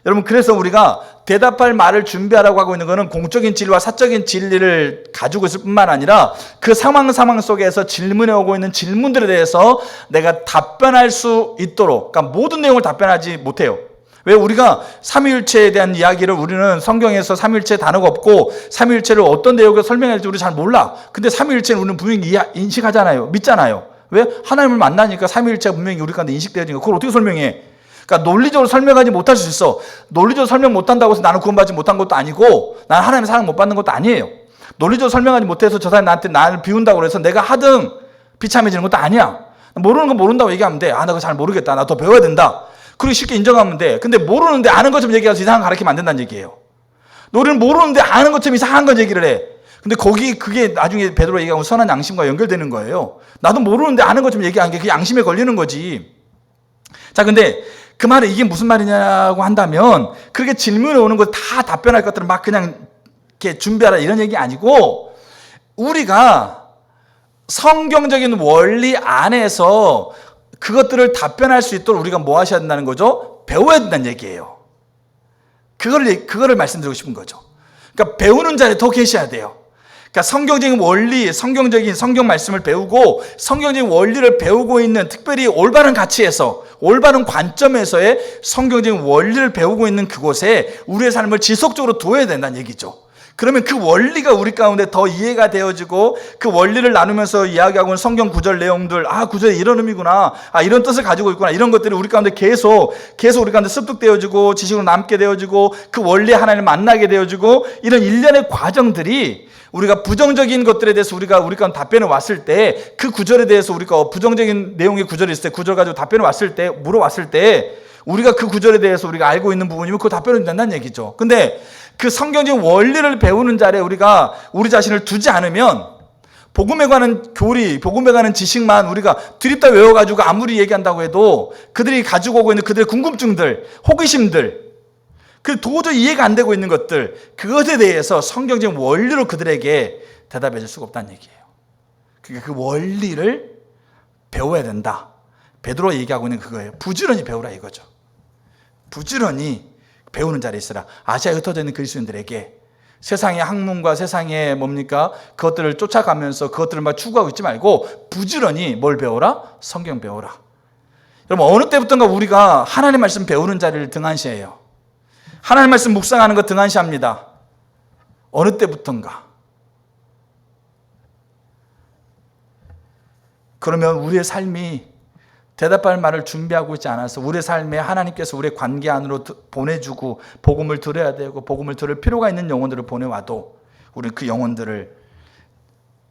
여러분, 그래서 우리가 대답할 말을 준비하라고 하고 있는 것은 공적인 진리와 사적인 진리를 가지고 있을 뿐만 아니라 그 상황 속에서 질문해 오고 있는 질문들에 대해서 내가 답변할 수 있도록, 그러니까 모든 내용을 답변하지 못해요. 왜? 우리가 삼위일체에 대한 이야기를 우리는 성경에서 삼위일체 단어가 없고 삼위일체를 어떤 내용으로 설명할지 우리 잘 몰라. 근데 삼위일체는 우리는 분명히 인식하잖아요. 믿잖아요. 왜? 하나님을 만나니까 삼위일체가 분명히 우리 가운데 인식되어지니까 그걸 어떻게 설명해? 그러니까 논리적으로 설명하지 못할 수 있어. 논리적으로 설명 못한다고 해서 나는 구원받지 못한 것도 아니고 나는 하나님의 사랑 못 받는 것도 아니에요. 논리적으로 설명하지 못해서 저 사람이 나한테 나를 비운다고 해서 내가 하등 비참해지는 것도 아니야. 모르는 거 모른다고 얘기하면 돼. 나 그거 잘 모르겠다. 나 더 배워야 된다. 그리고 쉽게 인정하면 돼. 근데 모르는데 아는 것처럼 얘기해서 이상한 거 가르치면 안 된다는 얘기예요. 우리는 모르는데 아는 것처럼 이상한 건 얘기를 해. 근데 그게 나중에 베드로가 얘기하고 선한 양심과 연결되는 거예요. 나도 모르는데 아는 것처럼 얘기하는 게 그 양심에 걸리는 거지. 자, 근데 그 말은 이게 무슨 말이냐고 한다면 그렇게 질문에 오는 거 다 답변할 것들은 막 그냥 이렇게 준비하라 이런 얘기 아니고 우리가 성경적인 원리 안에서 그것들을 답변할 수 있도록 우리가 뭐 하셔야 된다는 거죠? 배워야 된다는 얘기예요. 그거를 말씀드리고 싶은 거죠. 그러니까 배우는 자리에 더 계셔야 돼요. 그러니까 성경적인 원리, 성경적인 성경 말씀을 배우고 성경적인 원리를 배우고 있는, 특별히 올바른 가치에서, 올바른 관점에서의 성경적인 원리를 배우고 있는 그곳에 우리의 삶을 지속적으로 둬야 된다는 얘기죠. 그러면 그 원리가 우리 가운데 더 이해가 되어지고 그 원리를 나누면서 이야기하고 있는 성경 구절 내용들, 구절에 이런 의미구나, 이런 뜻을 가지고 있구나, 이런 것들이 우리 가운데 계속 우리 가운데 습득되어지고 지식으로 남게 되어지고 그 원리 하나님을 만나게 되어지고, 이런 일련의 과정들이 우리가 부정적인 것들에 대해서 우리가 답변을 왔을 때, 그 구절에 대해서 우리가 부정적인 내용의 구절이 있을 때, 구절 가지고 답변을 왔을 때, 물어왔을 때, 우리가 그 구절에 대해서 우리가 알고 있는 부분이면 그 답변을 된다는 얘기죠. 근데 그 성경적인 원리를 배우는 자리에 우리가 우리 자신을 두지 않으면 복음에 관한 교리, 복음에 관한 지식만 우리가 드립다 외워가지고 아무리 얘기한다고 해도 그들이 가지고 오고 있는 그들의 궁금증들, 호기심들, 그 도저히 이해가 안 되고 있는 것들, 그것에 대해서 성경적인 원리로 그들에게 대답해 줄 수가 없다는 얘기예요. 그러니까 그 원리를 배워야 된다. 베드로가 얘기하고 있는 그거예요. 부지런히 배우라 이거죠. 부지런히 배우는 자리에 있으라. 아시아에 흩어져 있는 그리스도인들에게 세상의 학문과 세상의 뭡니까? 그것들을 쫓아가면서 그것들을 막 추구하고 있지 말고 부지런히 뭘 배워라? 성경 배워라. 여러분, 어느 때부터인가 우리가 하나님 말씀 배우는 자리를 등한시해요. 하나님 말씀 묵상하는 거 등한시합니다. 어느 때부터인가. 그러면 우리의 삶이 대답할 말을 준비하고 있지 않아서 우리의 삶에 하나님께서 우리의 관계 안으로 보내주고 복음을 들어야 되고 복음을 들을 필요가 있는 영혼들을 보내와도 우리는 그 영혼들을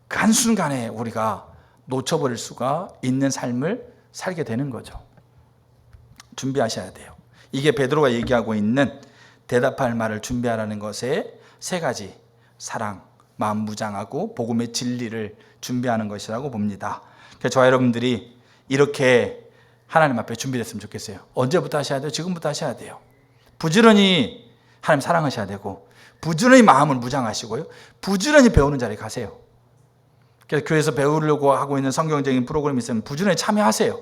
그 한순간에 우리가 놓쳐버릴 수가 있는 삶을 살게 되는 거죠. 준비하셔야 돼요. 이게 베드로가 얘기하고 있는 대답할 말을 준비하라는 것의 세 가지: 사랑, 마음 무장하고 복음의 진리를 준비하는 것이라고 봅니다. 그래서 저와 여러분들이 이렇게 하나님 앞에 준비됐으면 좋겠어요. 언제부터 하셔야 돼요? 지금부터 하셔야 돼요. 부지런히 하나님 사랑하셔야 되고, 부지런히 마음을 무장하시고요, 부지런히 배우는 자리에 가세요. 그래서 교회에서 배우려고 하고 있는 성경적인 프로그램이 있으면 부지런히 참여하세요.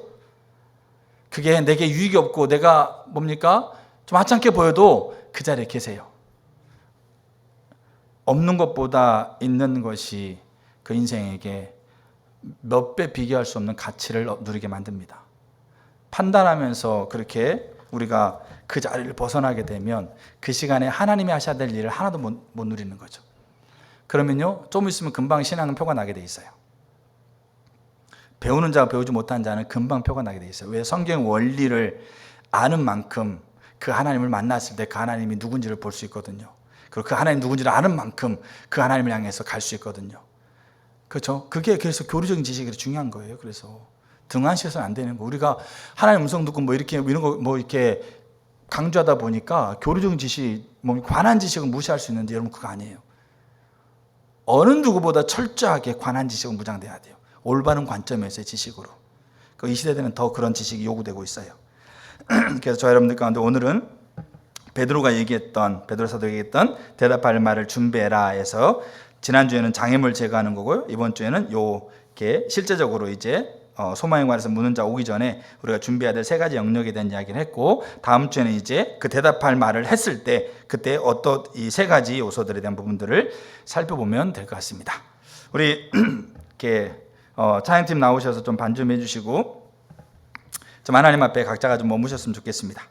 그게 내게 유익이 없고 내가 좀 하찮게 보여도 그 자리에 계세요. 없는 것보다 있는 것이 그 인생에게 몇 배 비교할 수 없는 가치를 누리게 만듭니다. 판단하면서 그렇게 우리가 그 자리를 벗어나게 되면 그 시간에 하나님이 하셔야 될 일을 하나도 못 누리는 거죠. 그러면요, 좀 있으면 금방 신앙은 표가 나게 돼 있어요. 배우는 자가 배우지 못한 자는 금방 표가 나게 돼 있어요. 왜? 성경 원리를 아는 만큼 그 하나님을 만났을 때 그 하나님이 누군지를 볼 수 있거든요. 그리고 그 하나님 누군지를 아는 만큼 그 하나님을 향해서 갈 수 있거든요. 그렇죠? 그게 그래서 교리적인 지식이 중요한 거예요. 그래서 등한시해서는 안 되는 거. 우리가 하나님 음성 듣고 뭐 이렇게 이런 거 뭐 이렇게 강조하다 보니까 교리적인 지식, 뭐 관한 지식을 무시할 수 있는데 여러분 그거 아니에요. 어느 누구보다 철저하게 관한 지식은 무장돼야 돼요. 올바른 관점에서의 지식으로. 이 시대에는 더 그런 지식이 요구되고 있어요. 그래서 저 여러분들 가운데 오늘은 베드로 사도가 얘기했던 대답할 말을 준비해라에서 지난주에는 장애물 제거하는 거고요. 이번 주에는 요게 실제적으로 이제 소망에 관해서 묻는 자 오기 전에 우리가 준비해야 될 세 가지 영역에 대한 이야기를 했고, 다음 주에는 이제 그 대답할 말을 했을 때 그때 어떤 이 세 가지 요소들에 대한 부분들을 살펴보면 될 것 같습니다. 우리 이렇게 찬양팀 나오셔서 좀 반주해 주시고 좀 하나님 앞에 각자가 좀 머무셨으면 좋겠습니다.